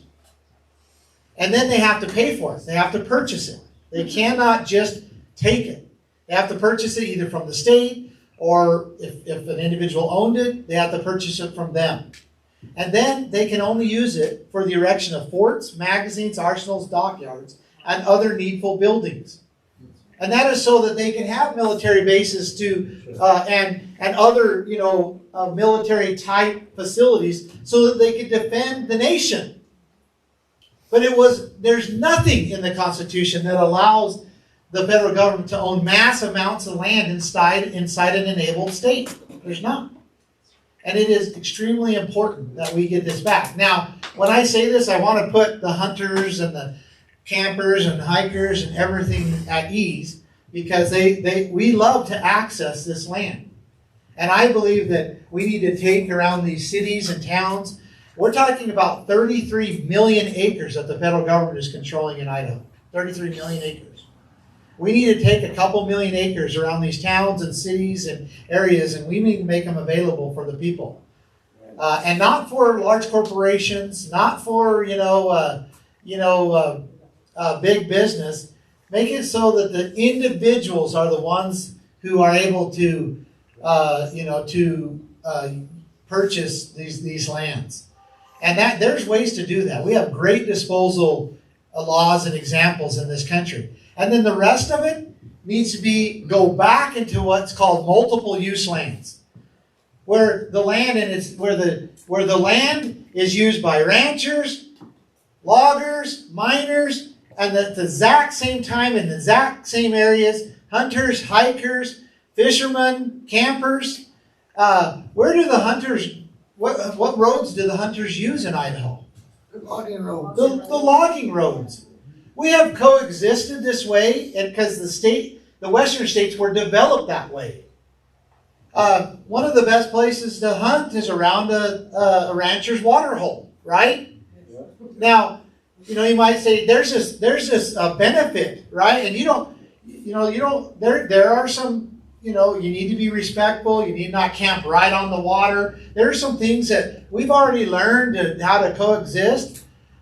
And then they have to pay for it. They have to purchase it. They cannot just take it. They have to purchase it either from the state, or if an individual owned it, they have to purchase it from them. And then they can only use it for the erection of forts, magazines, arsenals, dockyards, and other needful buildings. And that is so that they can have military bases and other military type facilities so that they can defend the nation. But there's nothing in the Constitution that allows the federal government to own mass amounts of land inside an enabled state. There's none. And it is extremely important that we get this back. Now, when I say this, I want to put the hunters and the campers and hikers and everything at ease, because we love to access this land. And I believe that we need to take around these cities and towns. We're talking about 33 million acres that the federal government is controlling in Idaho. 33 million acres. We need to take a couple million acres around these towns and cities and areas, and we need to make them available for the people. And not for large corporations, not for big business. Make it so that the individuals are the ones who are able to purchase these lands. And there's ways to do that. We have great disposal laws and examples in this country. And then the rest of it needs to go back into what's called multiple use lands, where the land where the land is used by ranchers, loggers, miners, and at the exact same time in the exact same areas, hunters, hikers, fishermen, campers. Where do the hunters? What roads do the hunters use in Idaho? The logging roads. The logging roads. We have coexisted this way because the western states were developed that way. One of the best places to hunt is around a rancher's water hole, right? Yeah. Now, you might say there's this benefit, right? And there are some, you need to be respectful. You need not camp right on the water. There are some things that we've already learned how to coexist.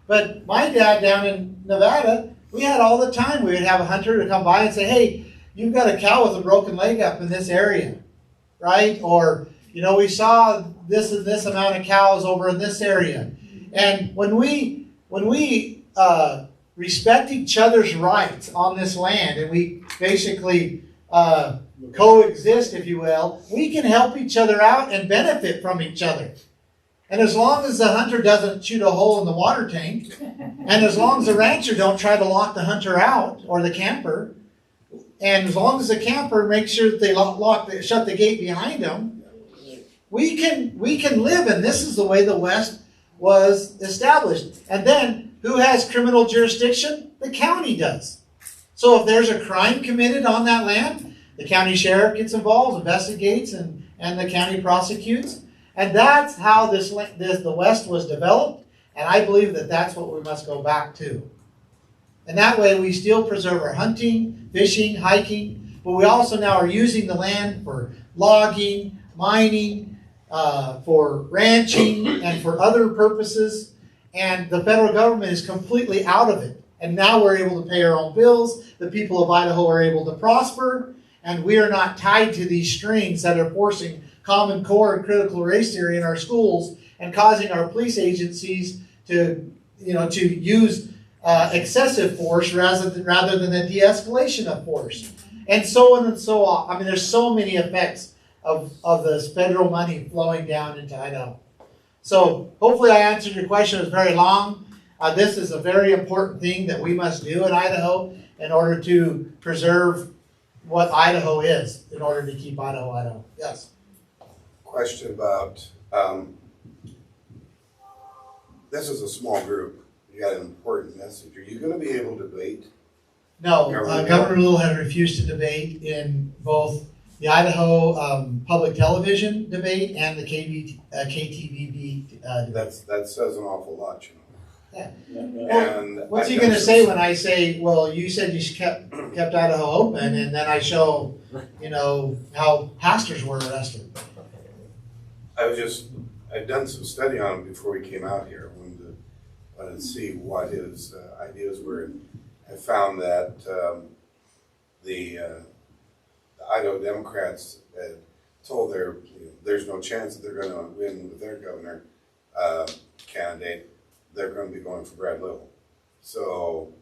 But my dad down in Nevada, we had all the time. We would have a hunter to come by and say, hey, you've got a cow with a broken leg up in this area, right? Or, we saw this and this amount of cows over in this area. And when we respect each other's rights on this land, and we basically coexist, if you will, we can help each other out and benefit from each other. And as long as the hunter doesn't shoot a hole in the water tank, and as long as the rancher don't try to lock the hunter out or the camper, and as long as the camper makes sure that they shut the gate behind them, we can live. And this is the way the West was established. And then who has criminal jurisdiction? The county does. So if there's a crime committed on that land, the county sheriff gets involved, investigates, and the county prosecutes. And that's how the West was developed, and I believe that that's what we must go back to. And that way we still preserve our hunting, fishing, hiking, but we also now are using the land for logging, mining, for ranching, and for other purposes. And the federal government is completely out of it. And now we're able to pay our own bills. The people of Idaho are able to prosper, and we are not tied to these strings that are forcing Common Core and critical race theory in our schools and causing our police agencies to to use excessive force rather than a de-escalation of force, and so on and so on. I mean, there's so many effects of this federal money flowing down into Idaho. So hopefully I answered your question. It was very long. This is a very important thing that we must do in Idaho in order to preserve what Idaho is, in order to keep Idaho, Idaho. Yes? Question about, this is a small group. You got an important message. Are you going to be able to debate? No, Governor Little has refused to debate in both the Idaho Public Television debate and the KTVB debate. That says an awful lot, you know. Yeah. And What's he going to say when I say, well, you said you kept Idaho open, and then I show, how pastors were arrested? I've done some study on him before we came out here. I wanted to see what his ideas were. And I found that the Idaho Democrats had told there's no chance that they're going to win with their governor candidate. They're going to be going for Brad Little. So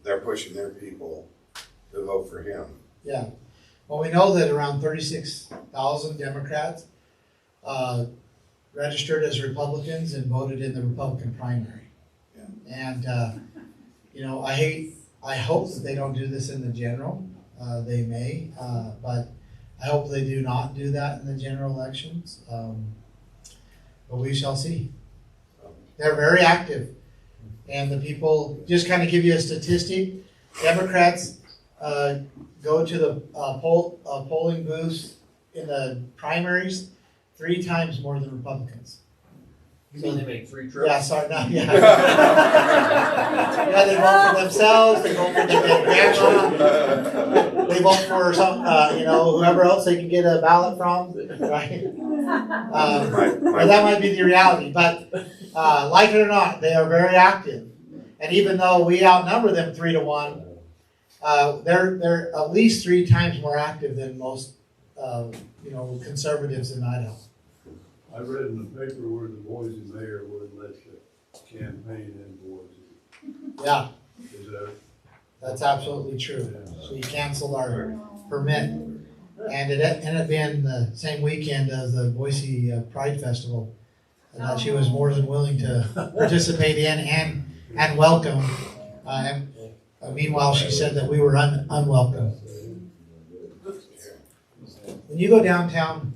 they're pushing their people to vote for him. Yeah. Well, we know that around 36,000 Democrats registered as Republicans and voted in the Republican primary. Yeah. And, I hope that they don't do this in the general. They may, but I hope they do not do that in the general elections. But we shall see. They're very active. And the people, just kind of give you a statistic, Democrats go to the polling booths in the primaries 3 times more than Republicans. You mean they make 3 trips? Yeah, sorry, no, yeah. Yeah, they vote for themselves, they vote for their grandma, they vote for some, whoever else they can get a ballot from, right? Or that might be the reality, but like it or not, they are very active. And even though we outnumber them 3 to 1, they're at least 3 times more active than most, conservatives in Idaho. I read in the paper where the Boise mayor wouldn't let you campaign in Boise. Yeah. Is that? That's absolutely true. So he canceled our permit. And it ended up being the same weekend as the Boise Pride Festival that she was more than willing to participate in and welcome. Meanwhile, she said that we were unwelcome. When you go downtown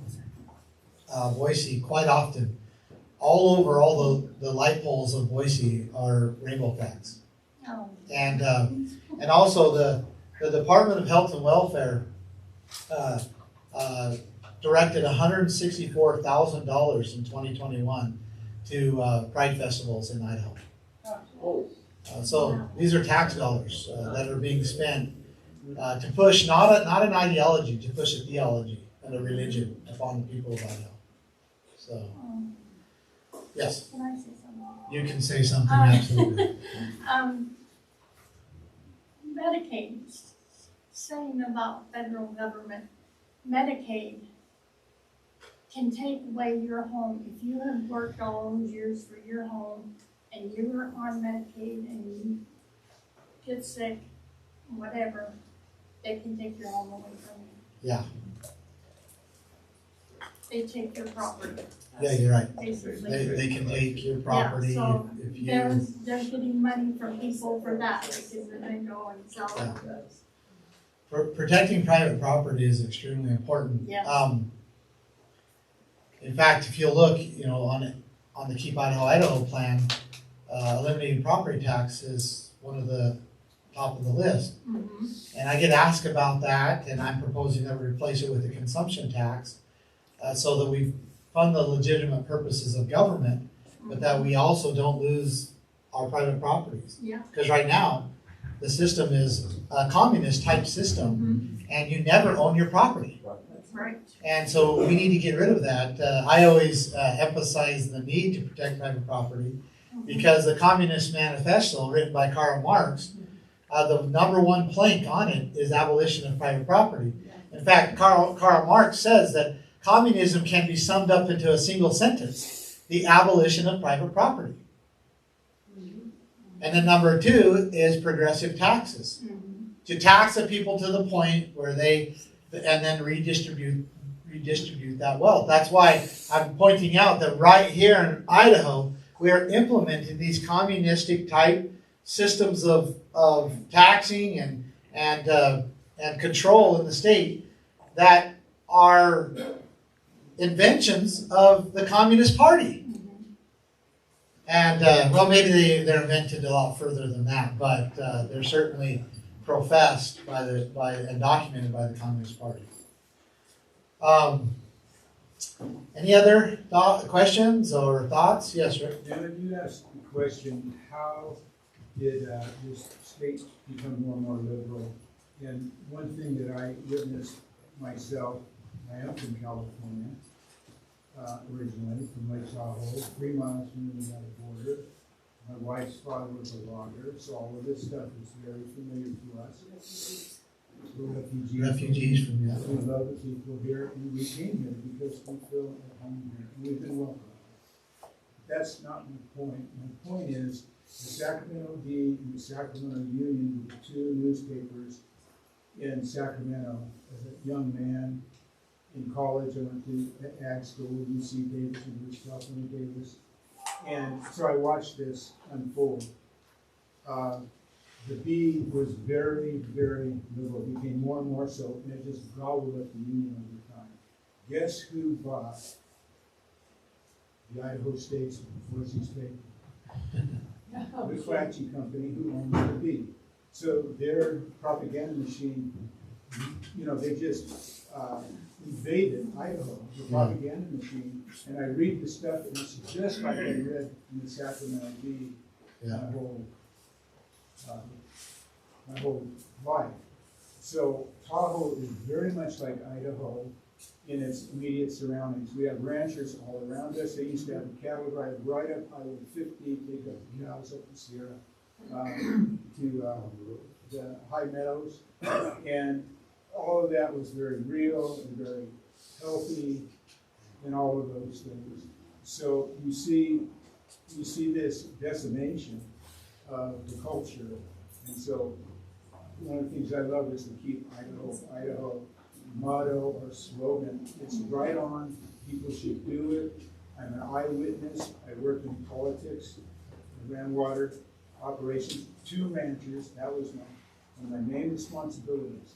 Boise, quite often, all over all the light poles of Boise are rainbow flags. Oh. And also the Department of Health and Welfare directed $164,000 in 2021 to Pride festivals in Idaho. So these are tax dollars that are being spent to push not an ideology, to push a theology and a religion upon the people of Idaho. So, yes. Can I say something? You can say something, absolutely. Medicaid, saying about federal government, Medicaid can take away your home. If you have worked all those years for your home and you're on Medicaid and you get sick, whatever, they can take your home away from you. Yeah. They take your property. Yeah, you're right. Basically. They can take your property Yeah, so if you. they're getting money from people for that, because then they go and sell Yeah. it. Protecting private property is extremely important. Yes. In fact, if you look, on the Keep Idaho plan, eliminating property tax is one of the top of the list. Mm-hmm. And I get asked about that, and I'm proposing that we replace it with a consumption tax, so that we fund the legitimate purposes of government, but that we also don't lose our private properties. Yeah. Because right now, the system is a communist type system, and you never own your property. That's right. And so we need to get rid of that. I always emphasize the need to protect private property, because the Communist Manifesto, written by Karl Marx, the number 1 plank on it is abolition of private property. In fact, Karl Marx says that communism can be summed up into a single sentence: the abolition of private property. And then number two is progressive taxes. To tax the people to the point where and then redistribute that wealth. That's why I'm pointing out that right here in Idaho, we are implementing these communistic type systems of taxing and control in the state that are inventions of the Communist Party. And well, maybe they're invented a lot further than that, but they're certainly professed and documented by the Communist Party. Any other questions or thoughts? Yes, Rick. David, you asked the question, how did this state become more and more liberal? And one thing that I witnessed myself, I am from California, originally from Lake Tahoe, 3 miles from the Nevada border. My wife's father was a logger, so all of this stuff is very familiar to us. We're refugees from here. We love the people here, and we came here because we feel at home here, and we've been welcomed. That's not my point. My point is the Sacramento Bee and the Sacramento Union were the 2 newspapers in Sacramento. As a young man in college, I went to ag school, UC Davis, University of California, Davis. And so I watched this unfold. The Bee was very, very liberal. It became more and more so, and it just gobbled up the Union over time. Guess who bought the Idaho Statesman, Boise's paper? The Quatchy Company, who owns the Bee. So their propaganda machine, they just invaded Idaho, the propaganda machine. And I read the stuff, and it's just like I read in the Sacramento Bee my whole life. So Tahoe is very much like Idaho in its immediate surroundings. We have ranchers all around us. They used to have a cattle drive right up Highway 50, take up cows up the Sierra to the high meadows. And all of that was very real and very healthy and all of those things. So you see this decimation of the culture. And so one of the things I love is to keep Idaho motto or slogan. It's right on. People should do it. I'm an eyewitness. I worked in politics. I ran water operations. 2 ranchers. That was one of my main responsibilities.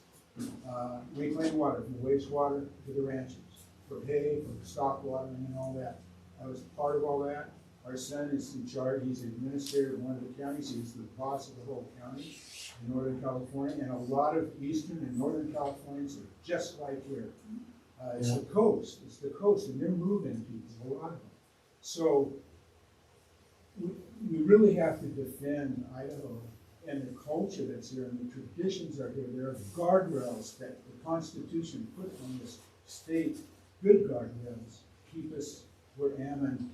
Reclaim water from wastewater to the ranches, for hay, for stock watering and all that. I was part of all that. Our son is in charge. He's an administrator of one of the counties. He's the boss of the whole county in Northern California. And a lot of Eastern and Northern Californians are just like here. It's the coast. It's the coast. And they're moving people, a lot of them. So we really have to defend Idaho and the culture that's here and the traditions that are here. There are guardrails that the Constitution put on this state, good guardrails, keep us where Ammon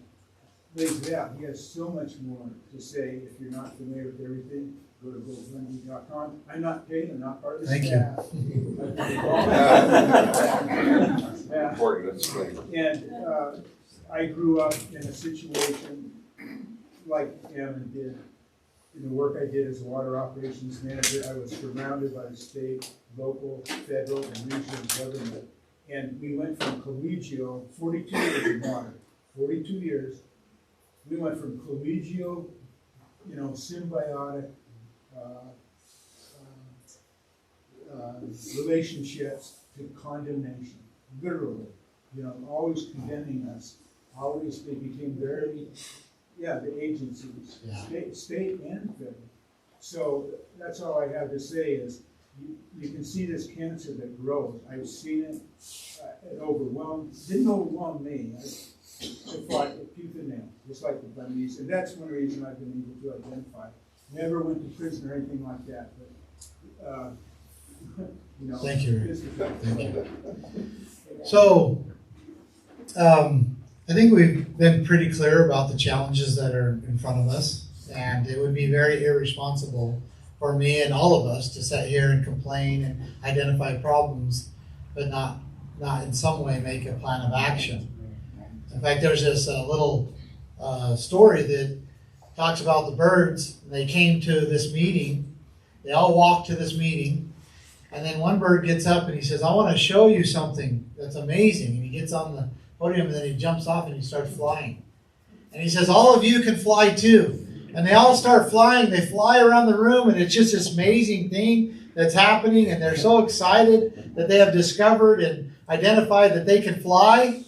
lays it out. He has so much more to say. If you're not familiar with everything, go to GoFundMe.com. I'm not paid, I'm not part of the staff. Important, that's great. And I grew up in a situation like Ammon did. In the work I did as a water operations manager, I was surrounded by the state, local, federal, and regional government. And we went from collegial, 42 years in water, 42 years. We went from collegial, symbiotic relationships to condemnation, literally. Always condemning us. Always they became very, the agencies, state and federal. So that's all I have to say is you can see this cancer that grows. I've seen it. It didn't overwhelm me. I fought it tooth and nail, just like the Bundys. And that's one reason I've been able to identify. Never went to prison or anything like that. But, Thank you. Thank you. So, I think we've been pretty clear about the challenges that are in front of us, and it would be very irresponsible for me and all of us to sit here and complain and identify problems, but not in some way make a plan of action. In fact, there's this little story that talks about the birds. They came to this meeting. They all walked to this meeting. And then one bird gets up and he says, I want to show you something that's amazing. And he gets on the podium and then he jumps off and he starts flying. And he says, all of you can fly too. And they all start flying. They fly around the room and it's just this amazing thing that's happening. And they're so excited that they have discovered and identified that they can fly.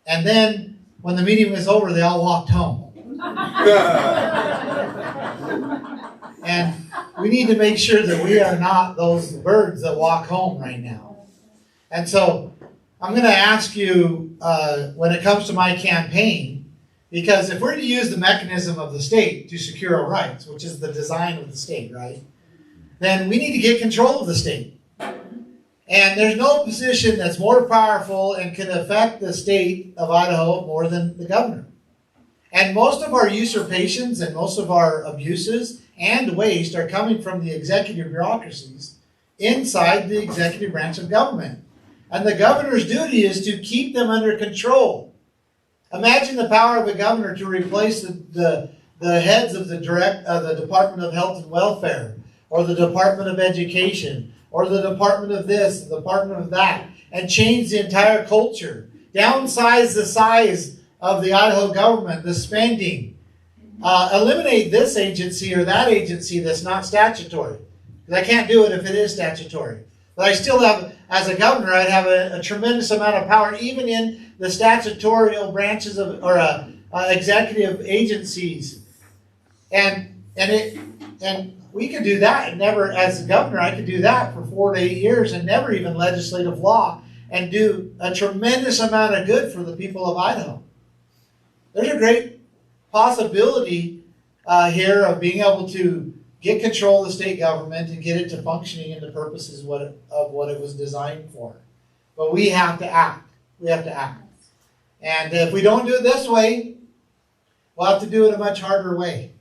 And then when the meeting was over, they all walked home. And we need to make sure that we are not those birds that walk home right now. And so I'm going to ask you when it comes to my campaign, because if we're to use the mechanism of the state to secure our rights, which is the design of the state, right, then we need to get control of the state. And there's no position that's more powerful and can affect the state of Idaho more than the governor. And most of our usurpations and most of our abuses and waste are coming from the executive bureaucracies inside the executive branch of government. And the governor's duty is to keep them under control. Imagine the power of a governor to replace the heads of the Department of Health and Welfare, or the Department of Education, or the Department of this, the Department of that, and change the entire culture. Downsize the size of the Idaho government, the spending. Eliminate this agency or that agency that's not statutory. Because I can't do it if it is statutory. But I still have, as a governor, I'd have a tremendous amount of power, even in the statutorial branches of, or executive agencies. And we could do that and never, as a governor, I could do that for 4 to 8 years and never even legislative law and do a tremendous amount of good for the people of Idaho. There's a great possibility here of being able to get control of the state government and get it to functioning in the purposes of what it was designed for. But we have to act. We have to act. And if we don't do it this way, we'll have to do it a much harder way.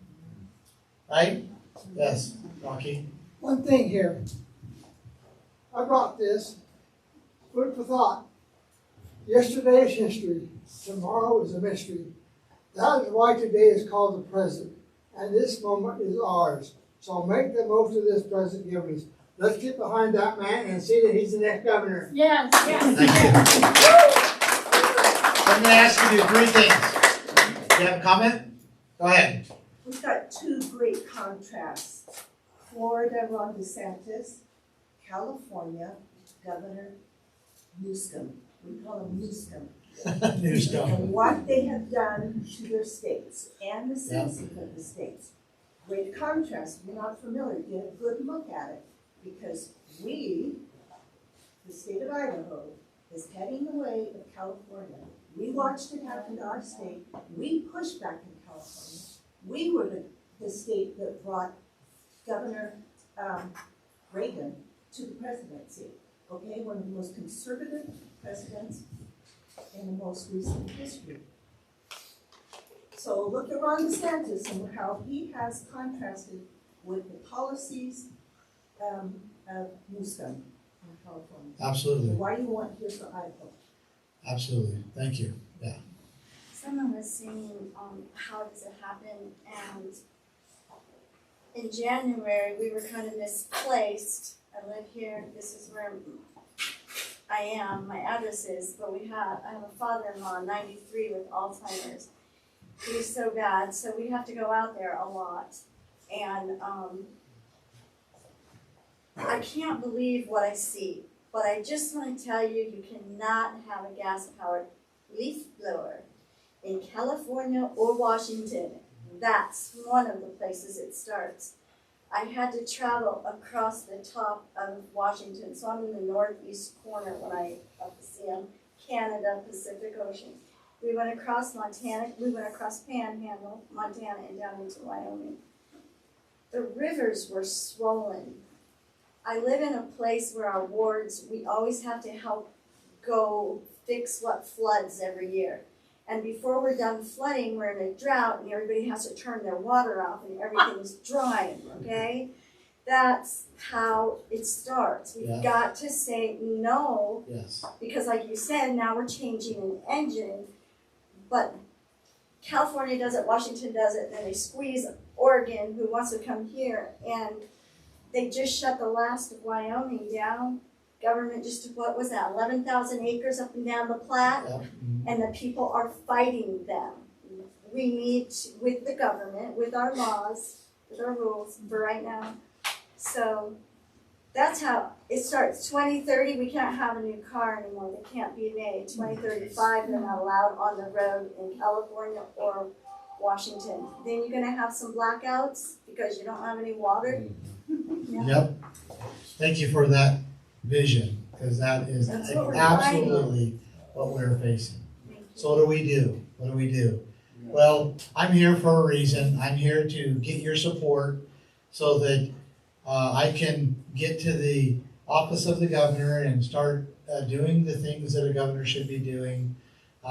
Right? Yes, Rocky. One thing here. I brought this. Food for thought. Yesterday is history. Tomorrow is a mystery. That is why today is called the present. And this moment is ours. So make the most of this present given us. Let's get behind that man and see that he's the next governor. Yes, yes. Thank you. I'm going to ask you to do 3 things. Do you have a comment? Go ahead. We've got 2 great contrasts. Florida, Ron DeSantis. California, Governor Newsom. We call him Newsom. And what they have done to their states and the citizens of the states. Great contrast. If you're not familiar, get a good look at it. Because we, the state of Idaho, is heading the way of California. We watched it happen to our state. We pushed back in California. We were the state that brought Governor Reagan to the presidency. Okay, one of the most conservative presidents in the most recent history. So look at Ron DeSantis and how he has contrasted with the policies of Newsom in California. Absolutely. Why do you want here for Idaho? Absolutely. Thank you. Yeah. Someone was saying, how does it happen? And in January, we were kind of misplaced. I live here. This is where I am. My address is, but I have a father-in-law, 93, with Alzheimer's. He's so bad, so we have to go out there a lot. And I can't believe what I see. But I just want to tell you, you cannot have a gas-powered leaf blower in California or Washington. That's one of the places it starts. I had to travel across the top of Washington, so I'm in the northeast corner when I up to see Canada, Pacific Ocean. We went across Montana, we went across Panhandle, Montana, and down into Wyoming. The rivers were swollen. I live in a place where our wards, we always have to help go fix what floods every year. And before we're done flooding, we're in a drought and everybody has to turn their water off and everything's drying, okay? That's how it starts. We've got to say no, because like you said, now we're changing an engine, but California does it, Washington does it, and then they squeeze Oregon, who wants to come here, and they just shut the last of Wyoming down. Government just took, what was that, 11,000 acres up and down the Platte, and the people are fighting them. We meet with the government, with our laws, with our rules for right now. So that's how it starts. 2030, we can't have a new car anymore. They can't be made. 2035, they're not allowed on the road in California or Washington. Then you're gonna have some blackouts because you don't have any water. Yep. Thank you for that vision, because that is That's what we're absolutely what we're facing. So what do we do? What do we do? Well, I'm here for a reason. I'm here to get your support so that I can get to the office of the governor and start doing the things that a governor should be doing.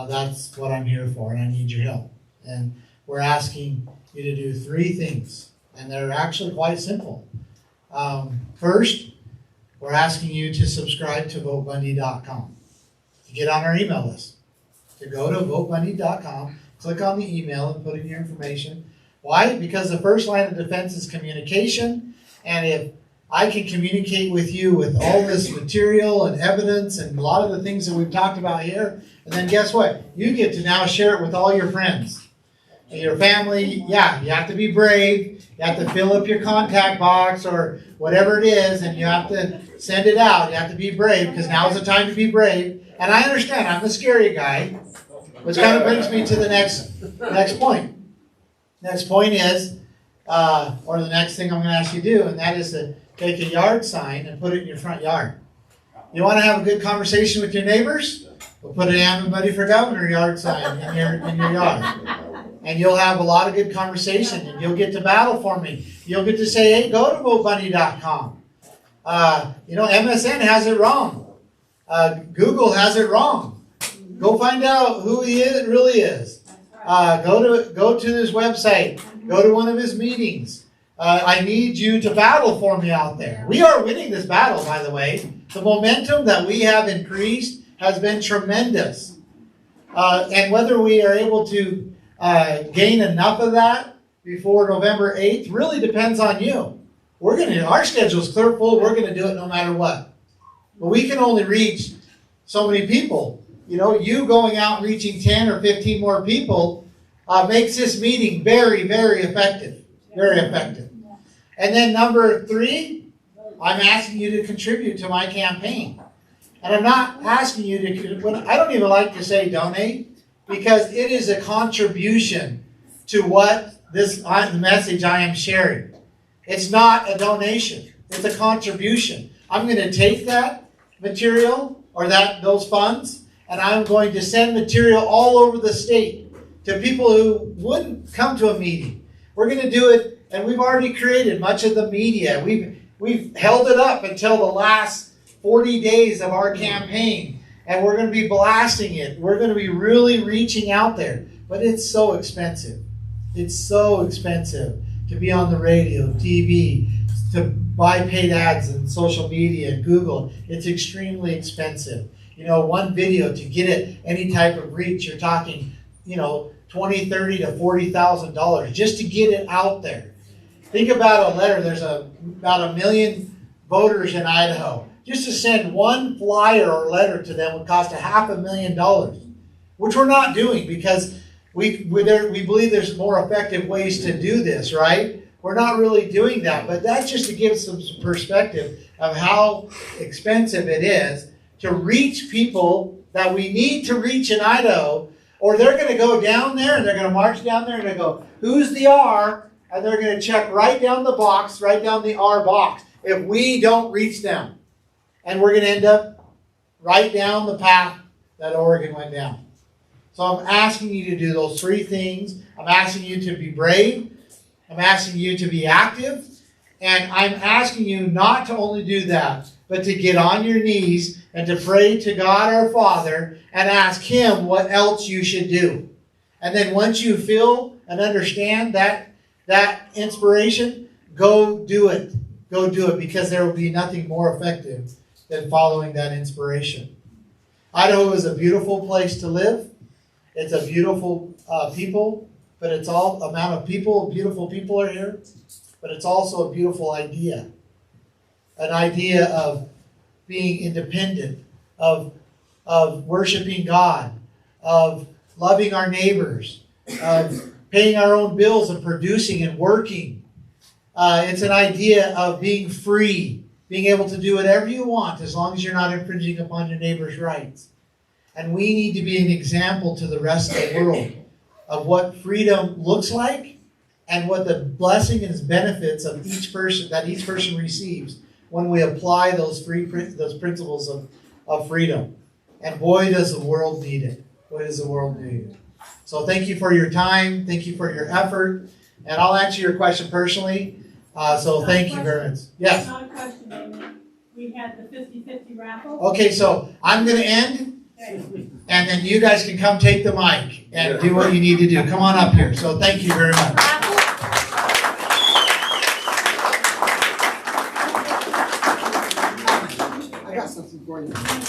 That's what I'm here for, and I need your help. And we're asking you to do 3 things, and they're actually quite simple. First, we're asking you to subscribe to votebundy.com, to get on our email list, to go to votebundy.com, click on the email and put in your information. Why? Because the first line of defense is communication, and if I can communicate with you with all this material and evidence and a lot of the things that we've talked about here, and then guess what? You get to now share it with all your friends and your family. Yeah, you have to be brave. You have to fill up your contact box or whatever it is, and you have to send it out. You have to be brave, because now is the time to be brave. And I understand, I'm the scary guy, which kind of brings me to the next point. Next point is, or the next thing I'm going to ask you to do, and that is to take a yard sign and put it in your front yard. You want to have a good conversation with your neighbors? We'll put an Am Buddy for Governor yard sign in your yard. And you'll have a lot of good conversation, and you'll get to battle for me. You'll get to say, hey, go to votebundy.com. MSN has it wrong. Google has it wrong. Go find out who he really is. Go to his website. Go to one of his meetings. I need you to battle for me out there. We are winning this battle, by the way. The momentum that we have increased has been tremendous. And whether we are able to gain enough of that before November 8th really depends on you. Our schedule's clear full. We're going to do it no matter what. But we can only reach so many people. You going out and reaching 10 or 15 more people makes this meeting very, very effective. Very effective. And then number 3, I'm asking you to contribute to my campaign. And I'm not asking you to, I don't even like to say donate, because it is a contribution to what the message I am sharing. It's not a donation. It's a contribution. I'm going to take that material or those funds, and I'm going to send material all over the state to people who wouldn't come to a meeting. We're going to do it, and we've already created much of the media. We've held it up until the last 40 days of our campaign, and we're going to be blasting it. We're going to be really reaching out there, but it's so expensive. It's so expensive to be on the radio, TV, to buy paid ads and social media and Google. It's extremely expensive. One video to get it any type of reach, you're talking, $20,000, $30,000 to $40,000 just to get it out there. Think about a letter. There's about 1 million voters in Idaho. Just to send one flyer or letter to them would cost $500,000, which we're not doing because we believe there's more effective ways to do this, right? We're not really doing that, but that's just to give some perspective of how expensive it is to reach people that we need to reach in Idaho, or they're going to go down there and they're going to march down there and they go, who's the R? And they're going to check right down the box, right down the R box, if we don't reach them. And we're going to end up right down the path that Oregon went down. So I'm asking you to do those 3 things. I'm asking you to be brave. I'm asking you to be active. And I'm asking you not to only do that, but to get on your knees and to pray to God our Father and ask Him what else you should do. And then once you feel and understand that inspiration, go do it. Go do it, because there will be nothing more effective than following that inspiration. Idaho is a beautiful place to live. It's a beautiful people, but it's all amount of people, beautiful people are here, but it's also a beautiful idea. An idea of being independent, of worshiping God, of loving our neighbors, of paying our own bills and producing and working. It's an idea of being free, being able to do whatever you want as long as you're not infringing upon your neighbor's rights. And we need to be an example to the rest of the world of what freedom looks like and what the blessing and benefits of each person receives when we apply those principles of freedom. And boy, does the world need it. Boy, does the world need it. So thank you for your time. Thank you for your effort. And I'll answer your question personally. So thank you very much. Yes? Not a question, Amy. We had the 50-50 raffle. Okay, so I'm going to end. And then you guys can come take the mic and do what you need to do. Come on up here. So thank you very much.